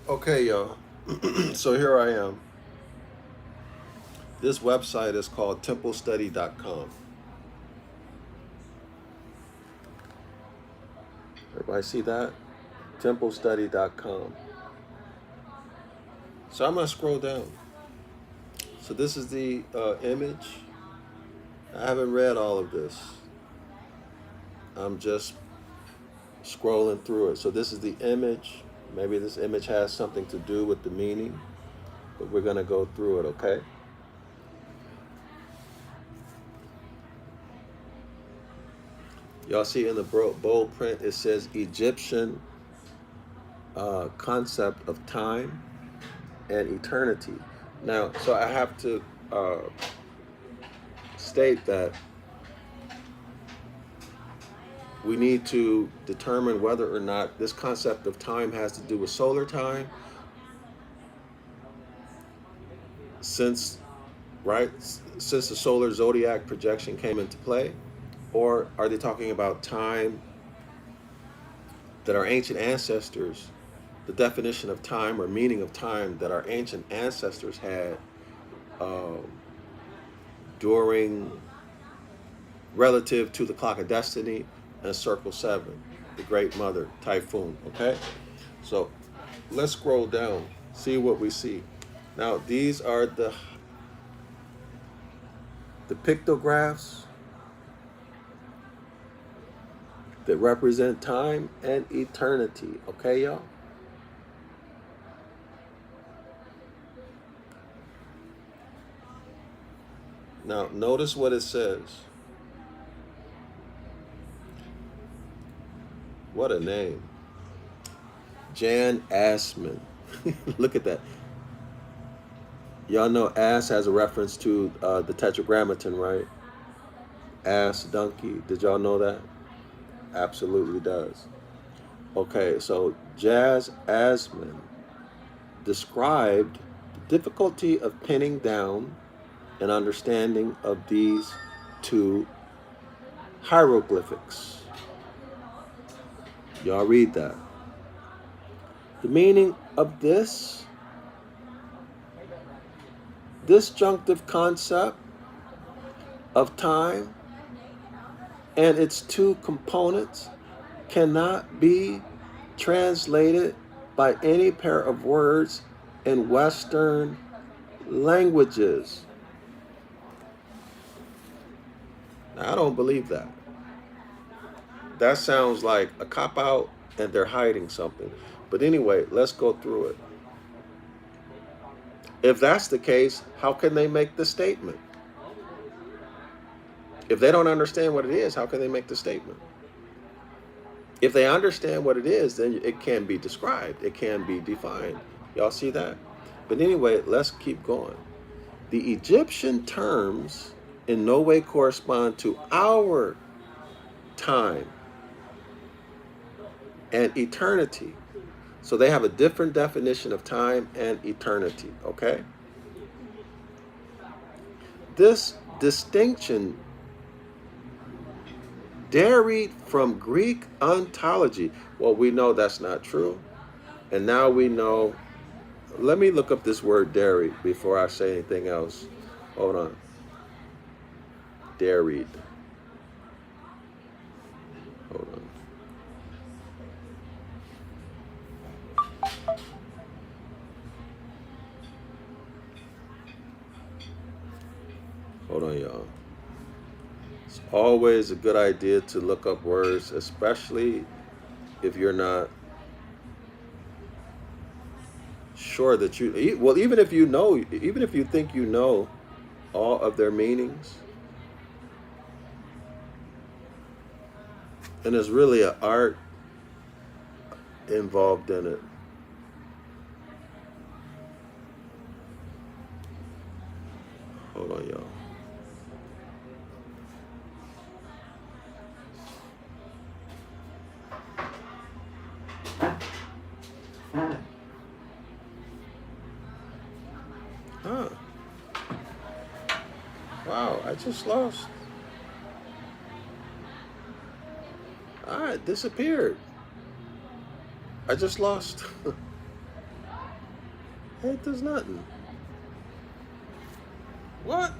Okay, y'all. So here I am. This website is called templestudy.com. Everybody see that? Templestudy.com. So I'm going to scroll down. So this is the image. I haven't read all of this. I'm just scrolling through it. So this is the image. Maybe this image has something to do with the meaning, but we're going to go through it, okay? Y'all see in the bold print, it says Egyptian concept of time and eternity. Now, so I have to state that we need to determine whether or not this concept of time has to do with solar time, since the solar zodiac projection came into play, or are they talking about time that our ancient ancestors, the definition of time or meaning of time that our ancient ancestors had during relative to the clock of destiny, and circle 7, the great mother, Typhoon. Okay? So let's scroll down, see what we see. Now, these are the pictographs that represent time and eternity. Okay, y'all? Now, notice what it says. What a name. Jan Assmann. Look at that. Y'all know ass has a reference to the tetragrammaton, right? Ass, donkey. Did y'all know that? Absolutely does. Okay, so Jan Assmann described the difficulty of pinning down an understanding of these two hieroglyphics. Y'all read that. The meaning of this disjunctive concept of time and its two components cannot be translated by any pair of words in Western languages. Now, I don't believe that. That sounds like a cop-out and they're hiding something. But anyway, let's go through it. If that's the case, how can they make the statement? If they don't understand what it is, how can they make the statement? If they understand what it is, then it can be described. It can be defined. Y'all see that? But anyway, let's keep going. The Egyptian terms in no way correspond to our time and eternity. So they have a different definition of time and eternity, okay? This distinction derived from Greek ontology. Well, we know that's not true. And now we know, let me look up this word derived before I say anything else. Hold on. Derived. Hold on. Hold on, y'all. It's always a good idea to look up words, especially if you're not sure that you, well, even if you know, even if you think you know all of their meanings, and there's really an art involved in it. Hold on, y'all. Huh. Wow, I just lost. It disappeared. I just lost. It does nothing. What?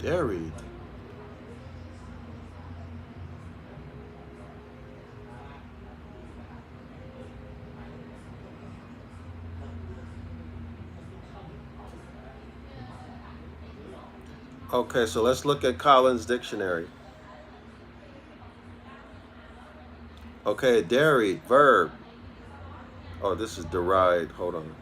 Derried. Okay, so let's look at Collins Dictionary. Okay, derried, verb. Oh, this is deride. Hold on.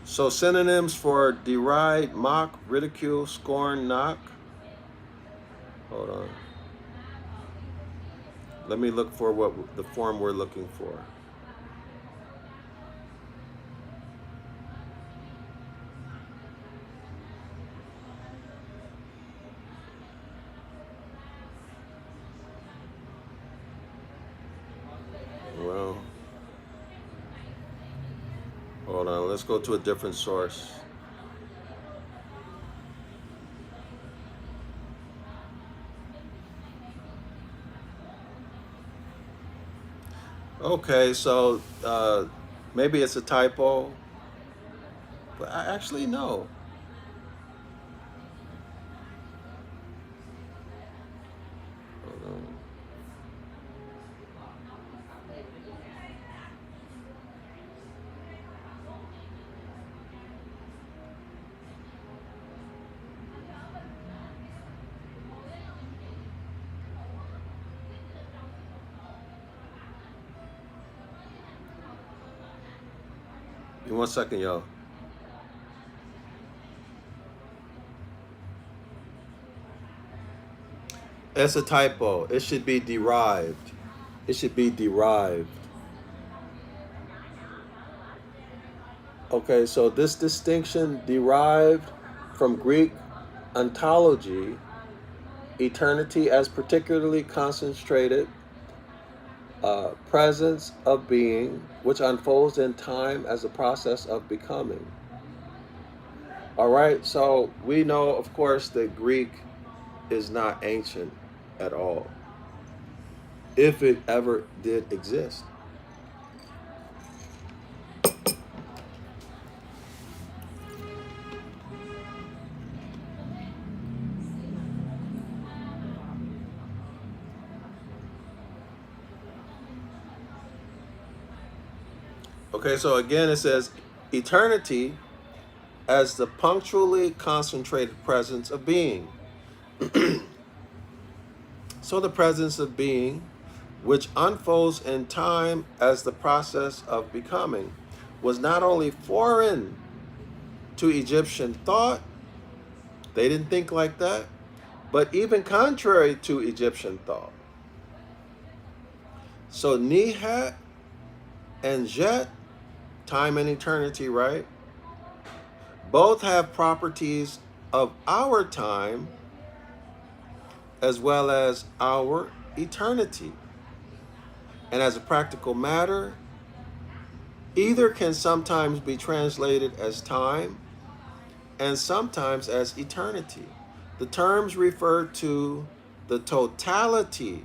So synonyms for deride, mock, ridicule, scorn, knock. Hold on. Let me look for what the form we're looking for. Hold on, let's go to a different source. Okay, so maybe it's a typo, but I actually know. Hold on. Give me 1 second, y'all. It's a typo. It should be derived. It should be derived. Okay, so this distinction derived from Greek ontology, eternity as particularly concentrated presence of being, which unfolds in time as a process of becoming. All right, so we know, of course, that Greek is not ancient at all, if it ever did exist. Okay, so again, it says eternity as the punctually concentrated presence of being. So the presence of being, which unfolds in time as the process of becoming, was not only foreign to Egyptian thought, they didn't think like that, but even contrary to Egyptian thought. So Nihat and Jet, time and eternity, right? Both have properties of our time as well as our eternity. And as a practical matter, either can sometimes be translated as time and sometimes as eternity. The terms refer to the totality,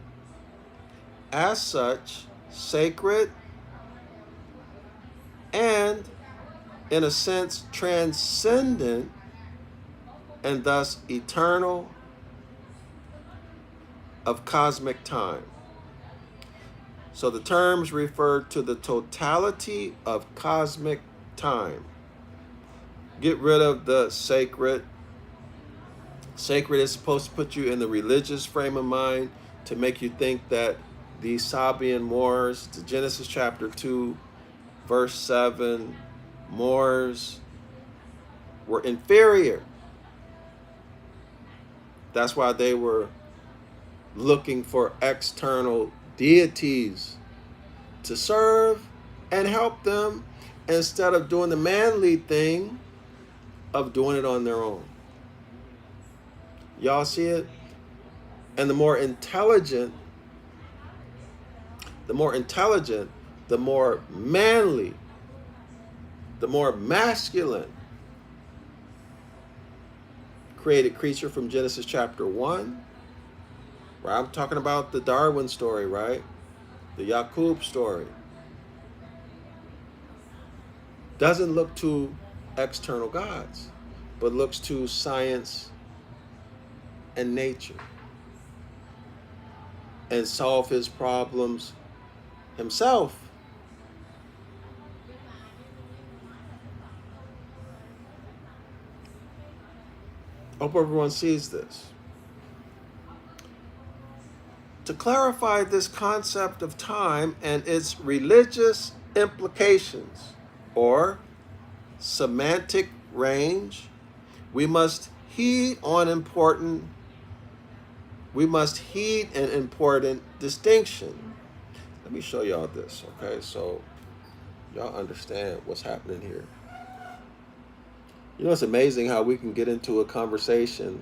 as such, sacred and, in a sense, transcendent and thus eternal of cosmic time. So the terms refer to the totality of cosmic time. Get rid of the sacred. Sacred is supposed to put you in the religious frame of mind to make you think that the Sabian Moors, to Genesis chapter 2, verse 7, Moors were inferior. That's why they were looking for external deities to serve and help them instead of doing the manly thing of doing it on their own. Y'all see it? And the more intelligent, the more manly, the more masculine created creature from Genesis chapter 1, where I'm talking about the Darwin story, right? The Yaqub story. Doesn't look to external gods, but looks to science and nature and solve his problems himself. Hope everyone sees this. To clarify this concept of time and its religious implications or semantic range, we must heed an important distinction. Let me show y'all this, okay? So y'all understand what's happening here. You know, it's amazing how we can get into a conversation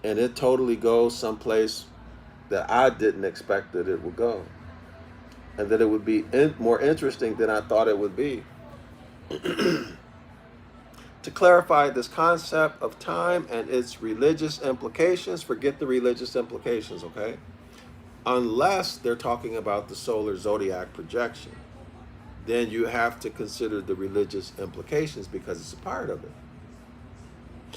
and it totally goes someplace that I didn't expect that it would go, and that it would be more interesting than I thought it would be. To clarify this concept of time and its religious implications, forget the religious implications, okay? Unless they're talking about the solar zodiac projection, then you have to consider the religious implications because it's a part of it.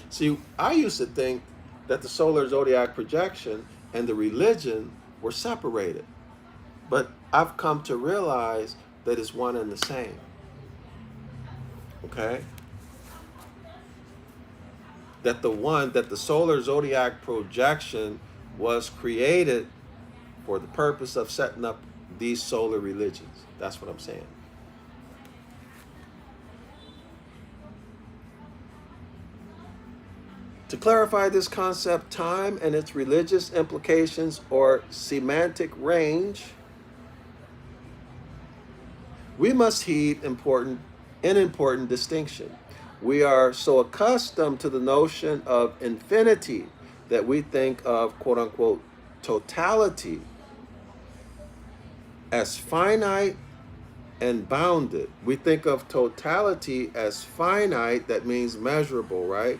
See, I used to think that the solar zodiac projection and the religion were separated, but I've come to realize that it's one and the same. Okay? That the solar zodiac projection was created for the purpose of setting up these solar religions. That's what I'm saying. To clarify this concept, time and its religious implications or semantic range, we must heed an important distinction. We are so accustomed to the notion of infinity that we think of, quote unquote, totality as finite and bounded. We think of totality as finite, that means measurable, right?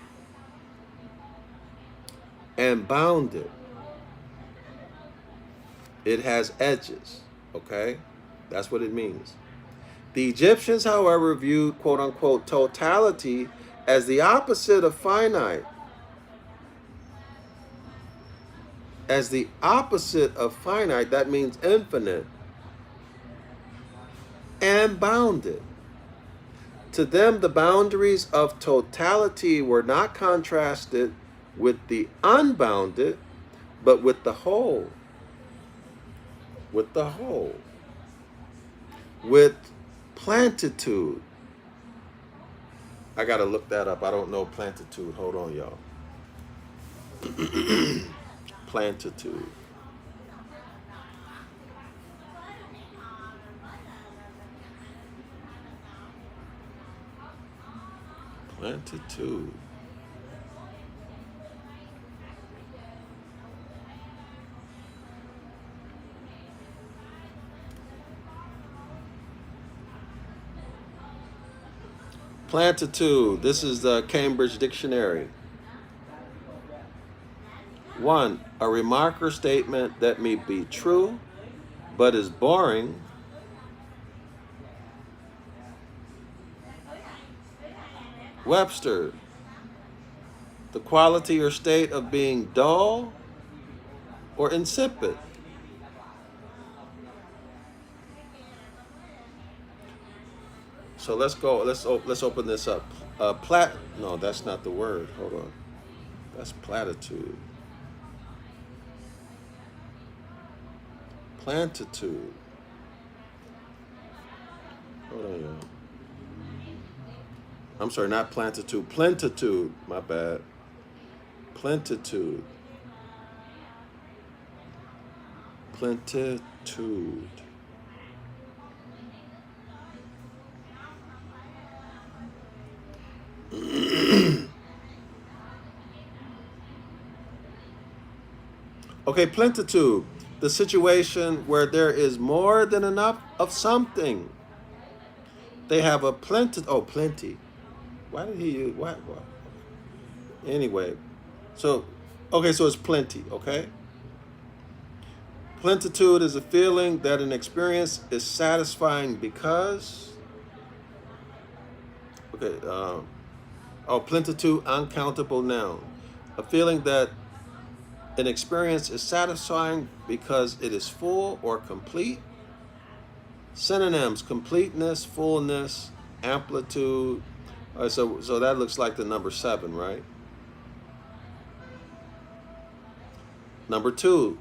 And bounded. It has edges, okay? That's what it means. The Egyptians, however, viewed, quote unquote, totality as the opposite of finite. As the opposite of finite, that means infinite and bounded. To them, the boundaries of totality were not contrasted with the unbounded, but with the whole. With the whole. With plentitude. I gotta look that up. I don't know plentitude. Hold on, y'all. Plentitude. Plentitude. Plentitude. This is the Cambridge Dictionary. 1. A remark or statement that may be true, but is boring. Webster. The quality or state of being dull or insipid. So let's go. Let's open this up. No, that's not the word. Hold on. That's platitude. Plentitude. Hold on, y'all. I'm sorry, not plentitude. Plentitude. My bad. Plentitude. Plentitude. Okay, plentitude, the situation where there is more than enough of something. They have a plenty. Why did he use, what? Anyway, so it's plenty, okay? Plentitude is a feeling that an experience is satisfying because, plentitude, uncountable noun. A feeling that an experience is satisfying because it is full or complete. Synonyms: completeness, fullness, amplitude. So that looks like the number 7, right? Number 2,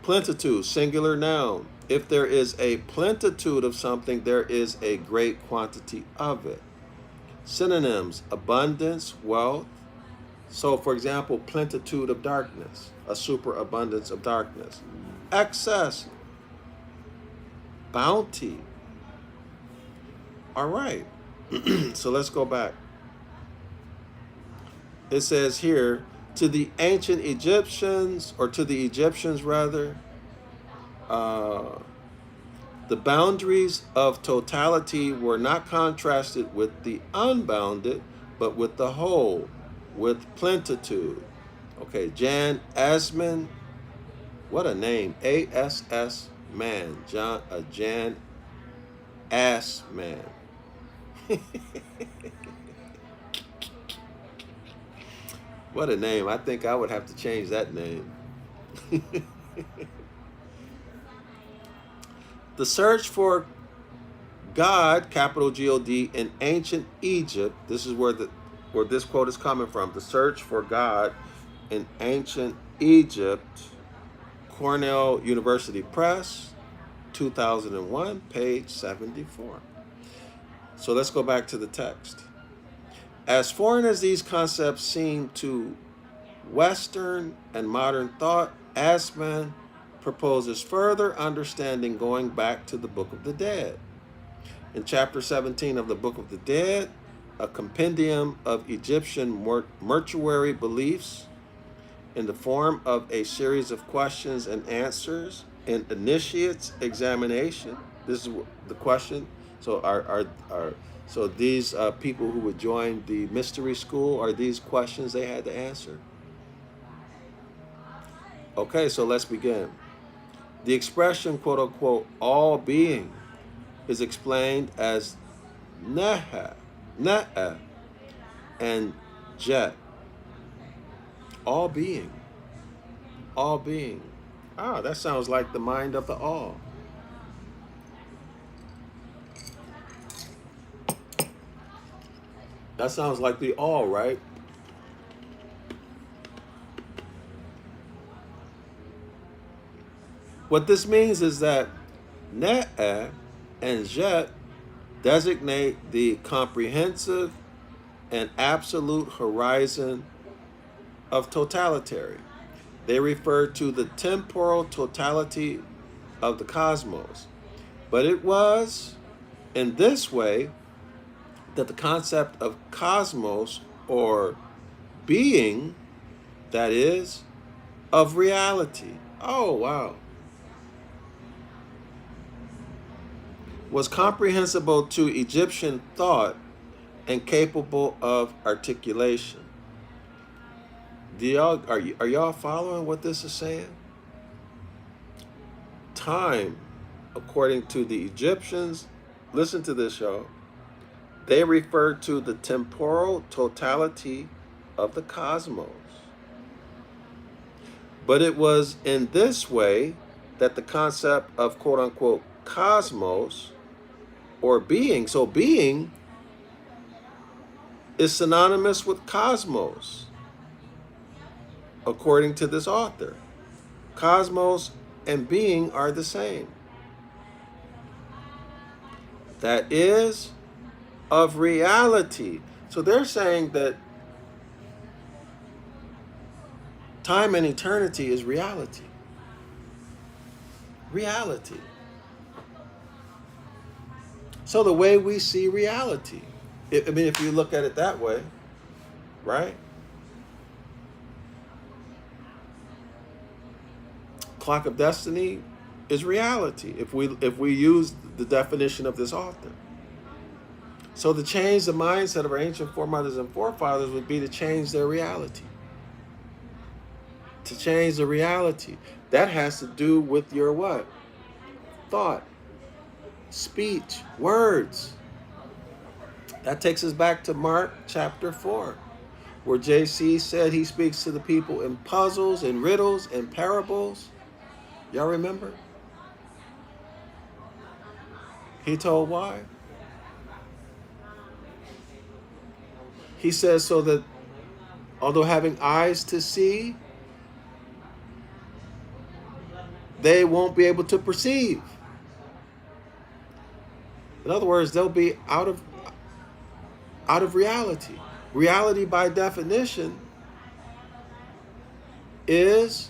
plentitude, singular noun. If there is a plentitude of something, there is a great quantity of it. Synonyms: abundance, wealth. So, for example, plentitude of darkness, a superabundance of darkness. Excess, bounty. All right, so let's go back. It says here, to the Egyptians rather, The boundaries of totality were not contrasted with the unbounded, but with the whole, with plenitude. Okay, Jan Assman, what a name, A-S-S man, Jan Assman. What a name. I think I would have to change that name. The search for God, capital G-O-D, in ancient Egypt. This is where this quote is coming from. The search for God in ancient Egypt. Cornell University Press, 2001, page 74. So let's go back to the text. As foreign as these concepts seem to Western and modern thought, Assman proposes further understanding going back to the Book of the Dead. In chapter 17 of the Book of the Dead, a compendium of Egyptian mortuary beliefs in the form of a series of questions and answers, an initiate's examination. This is the question. So so these people who would join the mystery school, are these questions they had to answer? Okay, so let's begin. The expression, quote unquote, all being is explained as Neha, and Jet. All being. All being. Ah, that sounds like the mind of the all. That sounds like the all, right? What this means is that Ne'eh and Jet designate the comprehensive and absolute horizon of totality. They refer to the temporal totality of the cosmos. But it was in this way that the concept of cosmos, or being, that is, of reality, oh wow, was comprehensible to Egyptian thought and capable of articulation. Are y'all following what this is saying? Time, according to the Egyptians, listen to this, y'all. They refer to the temporal totality of the cosmos. But it was in this way that the concept of quote unquote cosmos, or being, so being is synonymous with cosmos, according to this author. Cosmos and being are the same. That is, of reality. So they're saying that time and eternity is reality. Reality. So the way we see reality, I mean, if you look at it that way, right? Clock of Destiny is reality if we use the definition of this author. So to change the mindset of our ancient foremothers and forefathers would be to change their reality. To change the reality. That has to do with your what? Thought, speech, words. That takes us back to Mark chapter 4, where JC said he speaks to the people in puzzles and riddles and parables. Y'all remember? He told why? He says so that although having eyes to see, they won't be able to perceive. In other words, they'll be out of reality. Reality, by definition, is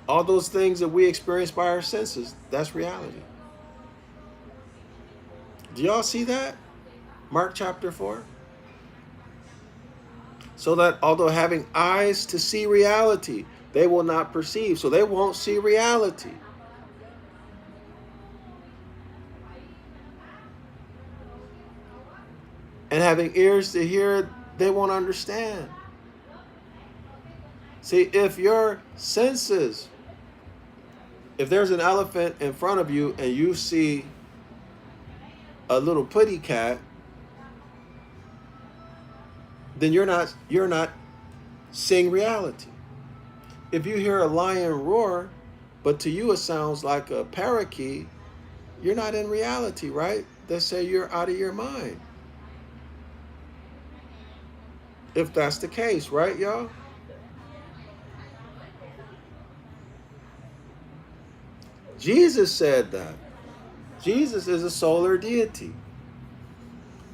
all those things that we experience by our senses. That's reality. Do y'all see that? Mark chapter 4. So that although having eyes to see reality, they will not perceive. So they won't see reality. and having ears to hear, they won't understand. See, if your senses, if there's an elephant in front of you and you see a little putty cat, then you're not seeing reality. If you hear a lion roar, but to you it sounds like a parakeet, you're not in reality, right? They say you're out of your mind. If that's the case, right, y'all? Jesus said that. Jesus is a solar deity.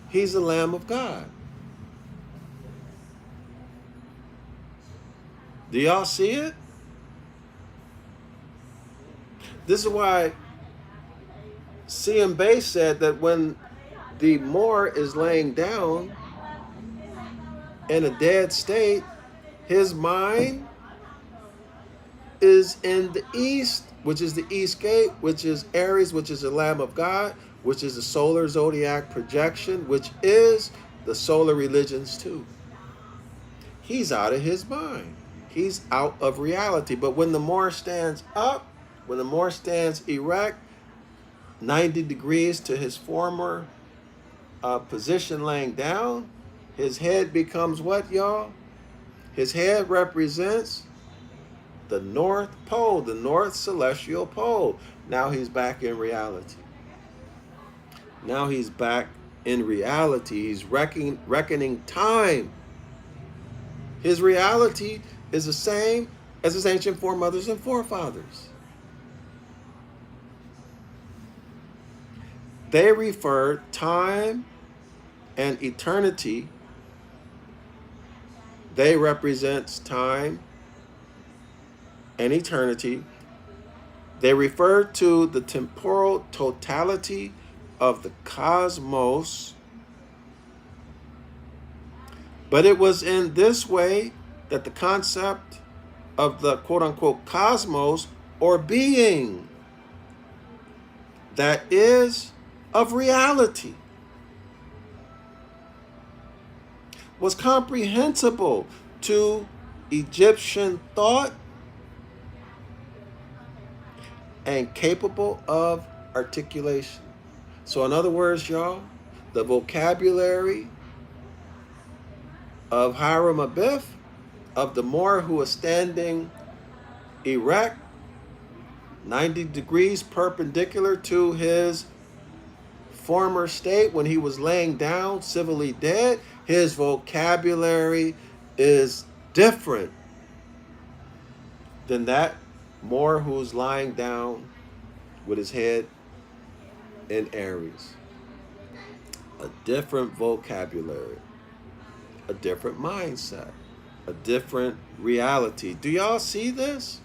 He's the Lamb of God. Do y'all see it? This is why C.M. Bay said that when the Moor is laying down in a dead state, his mind is in the east, which is the east gate, which is Aries, which is the Lamb of God, which is the solar zodiac projection, which is the solar religions too. He's out of his mind. He's out of reality. But when the Moor stands up, when the Moor stands erect, 90 degrees to his former position laying down, his head becomes what, y'all? His head represents the North Pole, the North Celestial Pole. Now he's back in reality. Now he's back in reality. He's reckoning time. His reality is the same as his ancient foremothers and forefathers. They refer time and eternity. They represent time and eternity. They refer to the temporal totality of the cosmos. But it was in this way that the concept of the quote-unquote cosmos, or being, that is of reality, was comprehensible to Egyptian thought and capable of articulation. So in other words, y'all, the vocabulary of Hiram Abiff, of the Moor who is standing erect, 90 degrees perpendicular to his former state when he was laying down civilly dead, his vocabulary is different than that Moor who's lying down with his head in Aries. A different vocabulary, a different mindset, a different reality. Do y'all see this?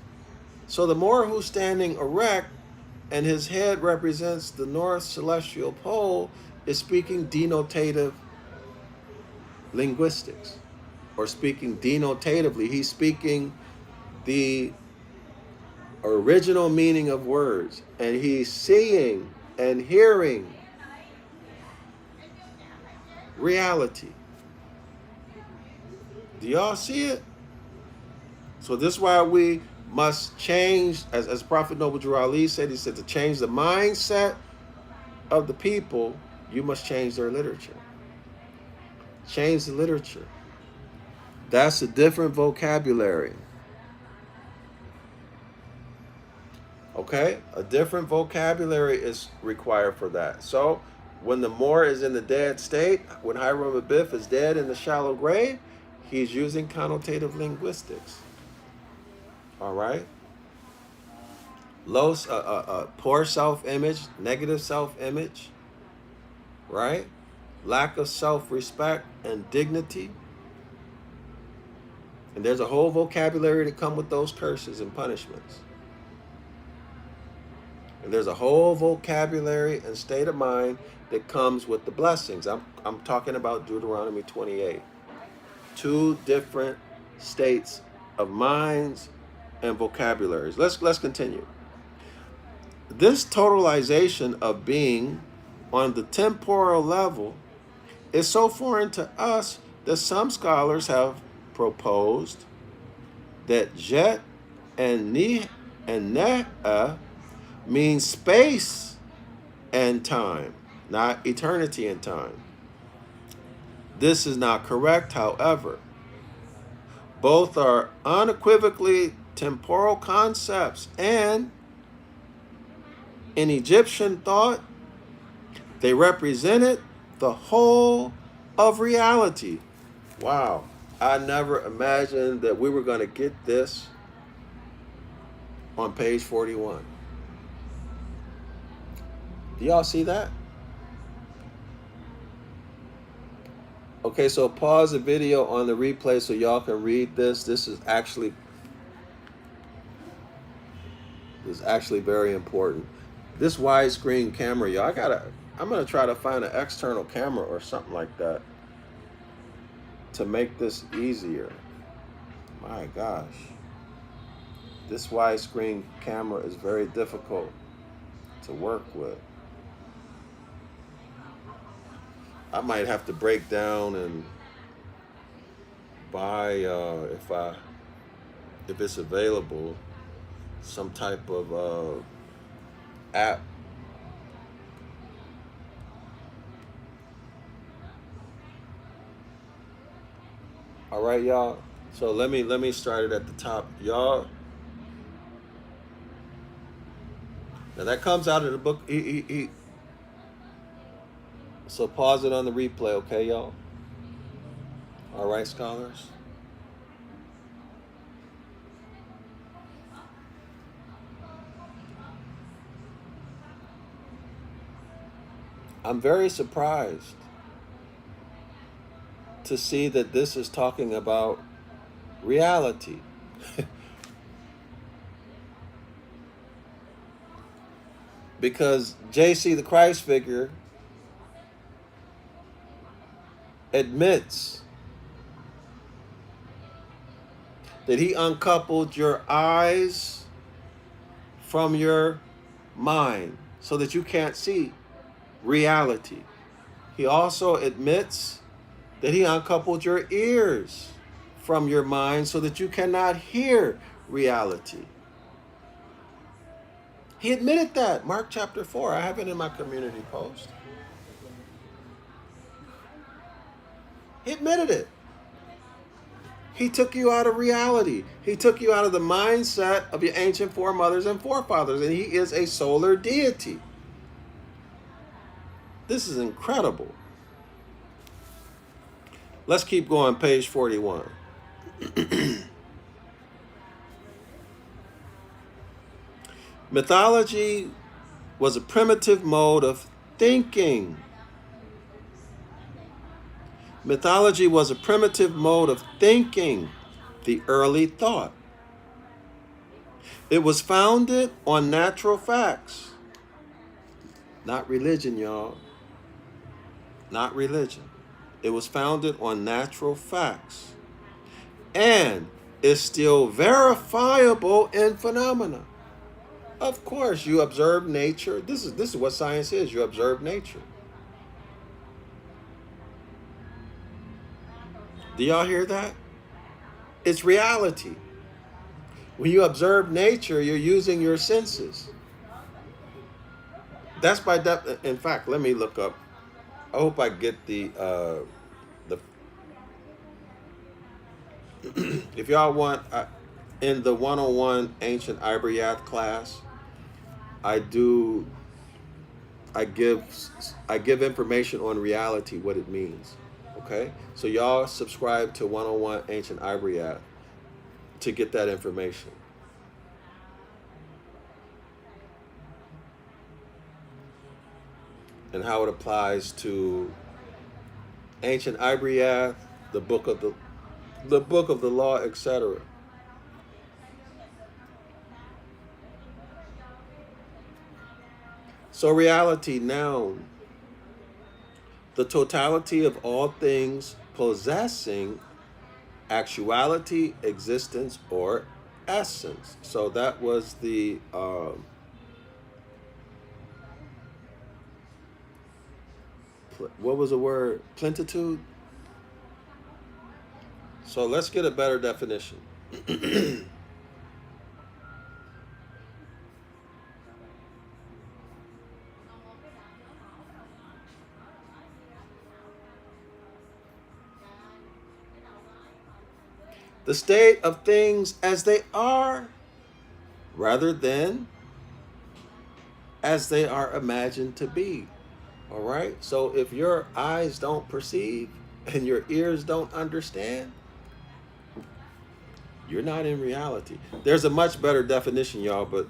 So the Moor who's standing erect and his head represents the North Celestial Pole is speaking denotative linguistics, or speaking denotatively. He's speaking the original meaning of words, and he's seeing and hearing reality. Do y'all see it? So this is why we must change, as Prophet Noble Drew Ali said, he said to change the mindset of the people, you must change their literature. Change the literature. That's a different vocabulary. Okay? A different vocabulary is required for that. So when the Moor is in the dead state, when Hiram Abiff is dead in the shallow grave, he's using connotative linguistics. All right? Poor self-image, negative self-image, right? Lack of self-respect and dignity. And there's a whole vocabulary to come with those curses and punishments. And there's a whole vocabulary and state of mind that comes with the blessings. I'm talking about Deuteronomy 28. Two different states of minds and vocabularies. Let's continue. This totalization of being on the temporal level is so foreign to us that some scholars have proposed that jet and ne'a means space and time, not eternity and time. This is not correct, however. Both are unequivocally temporal concepts, and in Egyptian thought, they represented the whole of reality. Wow, I never imagined that we were going to get this on page 41. Do y'all see that? Okay, so pause the video on the replay so y'all can read this. This is actually very important. This widescreen camera, y'all, I'm gonna try to find an external camera or something like that to make this easier. My gosh. This widescreen camera is very difficult to work with. I might have to break down and buy, if it's available, some type of app. All right, y'all. So let me start it at the top, y'all. Now that comes out of the book. So pause it on the replay, okay, y'all? All right, scholars? I'm very surprised to see that this is talking about reality. Because JC, the Christ figure, admits that he uncoupled your eyes from your mind so that you can't see reality. He also admits that he uncoupled your ears from your mind so that you cannot hear reality. He admitted that. Mark chapter 4. I have it in my community post. He admitted it. He took you out of reality. He took you out of the mindset of your ancient foremothers and forefathers, and he is a solar deity. This is incredible. Let's keep going, page 41. Mythology was a primitive mode of thinking. Mythology was a primitive mode of thinking, the early thought. It was founded on natural facts. Not religion, y'all. Not religion. It was founded on natural facts. And is still verifiable in phenomena. Of course, you observe nature. This is what science is. You observe nature. Do y'all hear that? It's reality. When you observe nature, you're using your senses. That's by depth. In fact, let me look up. I hope I get the if y'all want, in the 101 Ancient Ibriath class, I give information on reality, what it means. Okay? So y'all subscribe to 101 Ancient Ibriath to get that information. And how it applies to Ancient Ibriath, the book of the law, etc. So reality, noun, the totality of all things possessing actuality, existence, or essence. So that was the what was the word? Plentitude? So let's get a better definition. The state of things as they are, rather than as they are imagined to be. All right? So if your eyes don't perceive and your ears don't understand, you're not in reality. There's a much better definition, y'all, but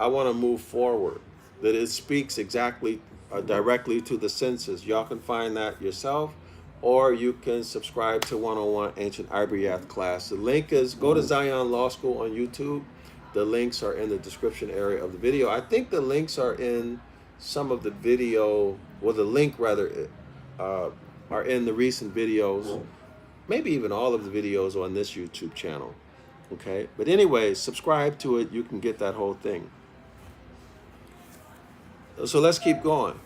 I want to move forward. That it speaks exactly directly to the senses. Y'all can find that yourself, or you can subscribe to 101 Ancient Ibriath class. The link is, go to Zion Law School on YouTube. The links are in the description area of the video. I think the links are in some of the video, well, the link rather, are in the recent videos, maybe even all of the videos on this YouTube channel. Okay, but anyway, subscribe to it. You can get that whole thing. So let's keep going.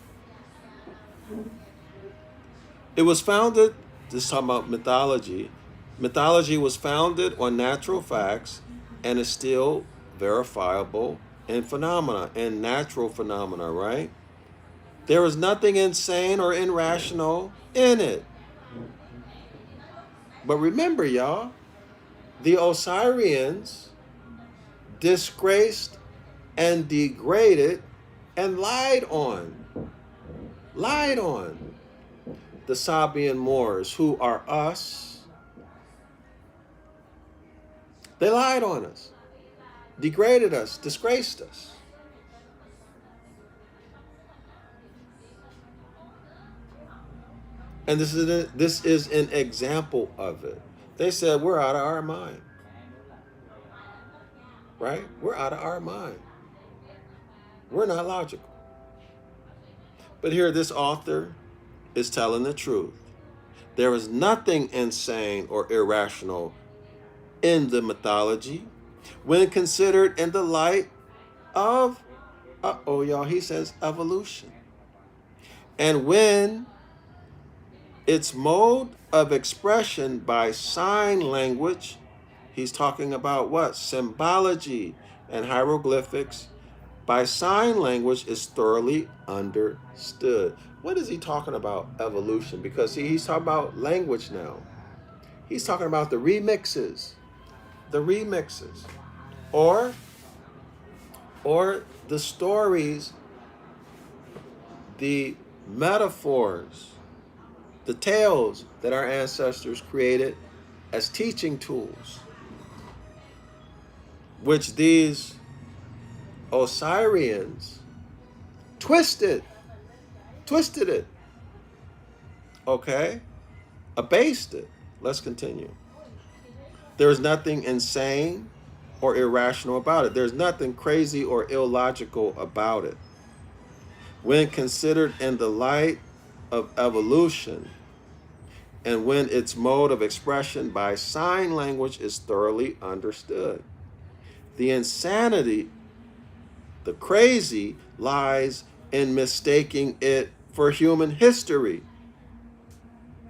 It was founded, this is talking about mythology. Mythology was founded on natural facts and is still verifiable in phenomena, in natural phenomena, right? There is nothing insane or irrational in it. But remember, y'all, the Osirians disgraced and degraded and lied on the Sabian Moors, who are us. They lied on us, degraded us, disgraced us. And this is an example of it. They said we're out of our mind. Right? We're out of our mind. We're not logical. But here, this author is telling the truth. There is nothing insane or irrational in the mythology when considered in the light of, y'all, he says evolution. And when its mode of expression by sign language, he's talking about what? Symbology and hieroglyphics. By sign language is thoroughly understood. What is he talking about? Evolution. Because see, he's talking about language now. He's talking about the remixes. The remixes. Or the stories, the metaphors, the tales that our ancestors created as teaching tools, which these Osirians twisted it, okay? Abased it. Let's continue. There's nothing insane or irrational about it. There's nothing crazy or illogical about it. When considered in the light of evolution, and when its mode of expression by sign language is thoroughly understood. The insanity, the crazy, lies in mistaking it for human history.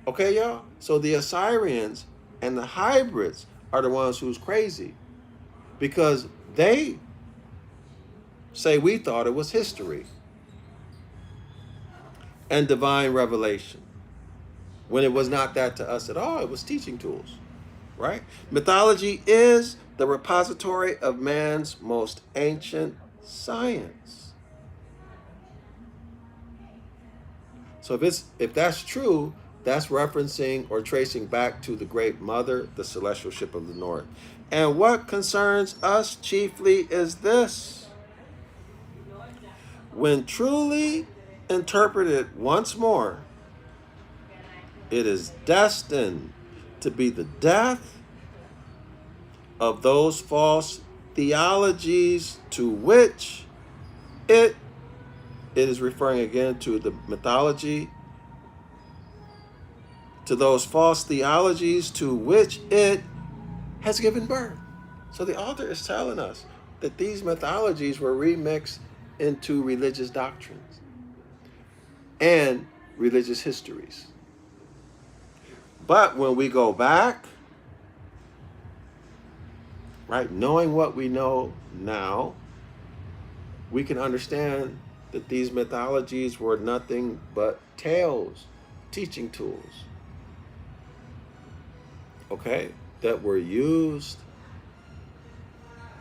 Okay, y'all? So the Osirians and the hybrids are the ones who's crazy, because they say we thought it was history and divine revelation, when it was not that to us at all. It was teaching tools, right? Mythology is the repository of man's most ancient science. So if that's true, that's referencing or tracing back to the Great Mother, the celestial ship of the North. And what concerns us chiefly is this: when truly interpreted once more, it is destined to be the death of those false theologies to which it is referring again to the mythology, to those false theologies to which it has given birth. So the author is telling us that these mythologies were remixed into religious doctrines. And religious histories. But when we go back, right, knowing what we know now, we can understand that these mythologies were nothing but tales, teaching tools, okay, that were used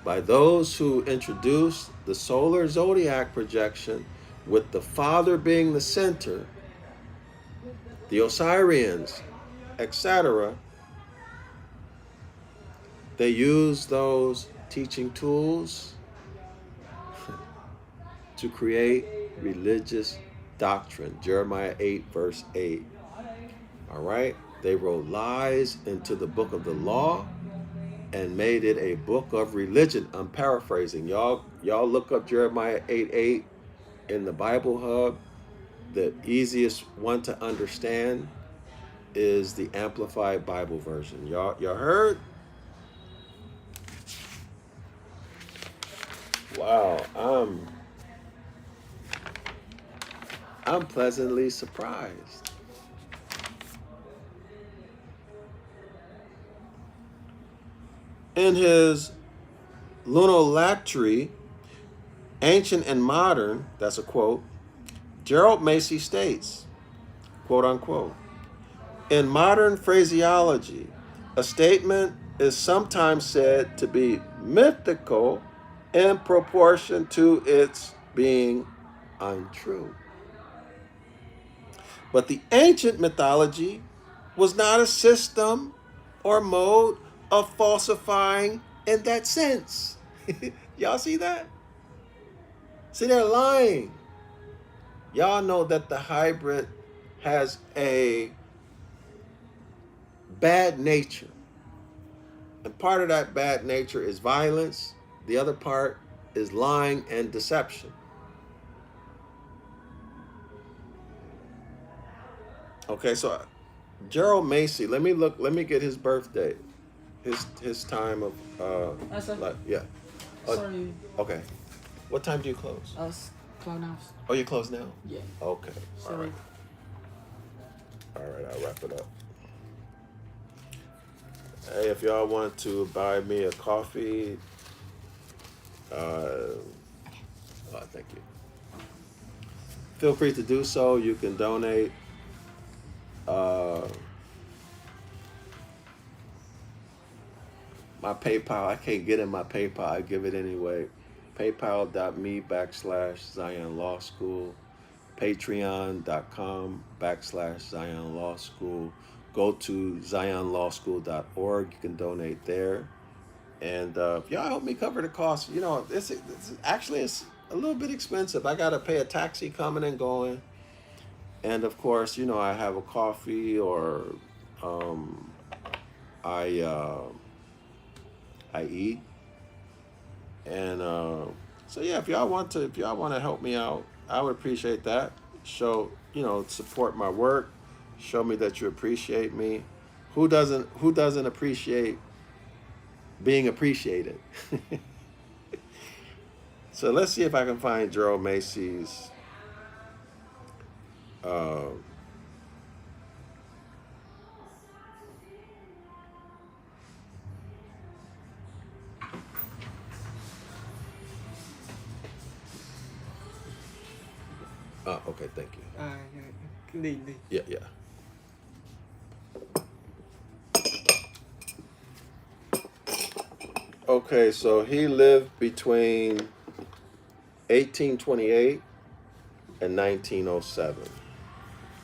by those who introduced the solar zodiac projection with the Father being the center, the Osirians, etc. They used those teaching tools to create religious doctrine. Jeremiah 8, verse 8. All right? They wrote lies into the book of the law and made it a book of religion. I'm paraphrasing. Y'all look up Jeremiah 8:8 in the Bible Hub. The easiest one to understand is the Amplified Bible version. Y'all heard? Wow, I'm pleasantly surprised. In his Lunolatry, Ancient and Modern, that's a quote, Gerald Macy states, quote unquote, in modern phraseology, a statement is sometimes said to be mythical in proportion to its being untrue. But the ancient mythology was not a system or mode of falsifying in that sense. Y'all see that? See, they're lying. Y'all know that the hybrid has a bad nature. And part of that bad nature is violence. The other part is lying and deception. Okay, so Gerald Macy, let me get his birthday. His time of yeah. Sorry. Okay. What time do you close? Clown house. Oh, you close now? Yeah. Okay. Sorry. All right, I'll wrap it up. Hey, if y'all want to buy me a coffee, thank you. Feel free to do so. You can donate. My PayPal, I can't get in my PayPal. I give it anyway. PayPal.me/Zion Law School. Patreon.com/Zion Law School. Go to ZionLawSchool.org. You can donate there. And if y'all help me cover the cost, it's actually it's a little bit expensive. I got to pay a taxi coming and going. And of course, I have a coffee or I eat. And so yeah, if y'all want to help me out, I would appreciate that. Show, support my work. Show me that you appreciate me. Who doesn't appreciate being appreciated? So let's see if I can find Gerald Macy's okay, thank you. Yeah. Okay, so he lived between 1828 and 1907.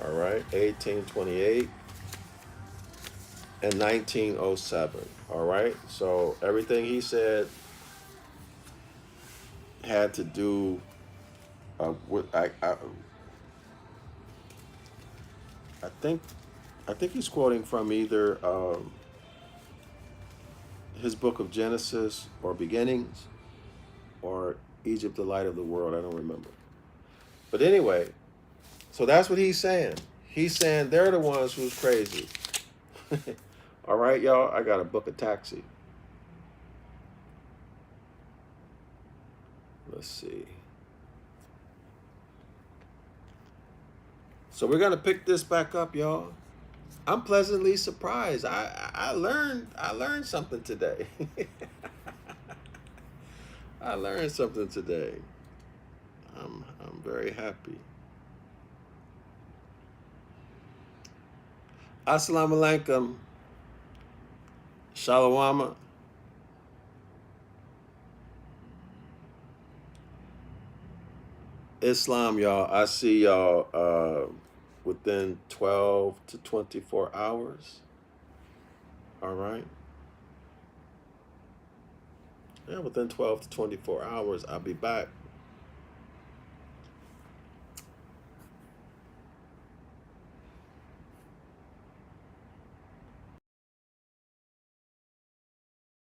All right, 1828 and 1907. All right, so everything he said had to do with I think he's quoting from either his book of Genesis or Beginnings or Egypt, the Light of the World. I don't remember. But anyway, so that's what he's saying. He's saying they're the ones who's crazy. All right, y'all, I got to book a taxi. Let's see. So we're gonna pick this back up, y'all. I'm pleasantly surprised. I learned something today. I learned something today. I'm very happy. Assalamu alaikum. Shalawama. Islam, y'all. I see y'all within 12 to 24 hours. All right. Yeah, within 12 to 24 hours, I'll be back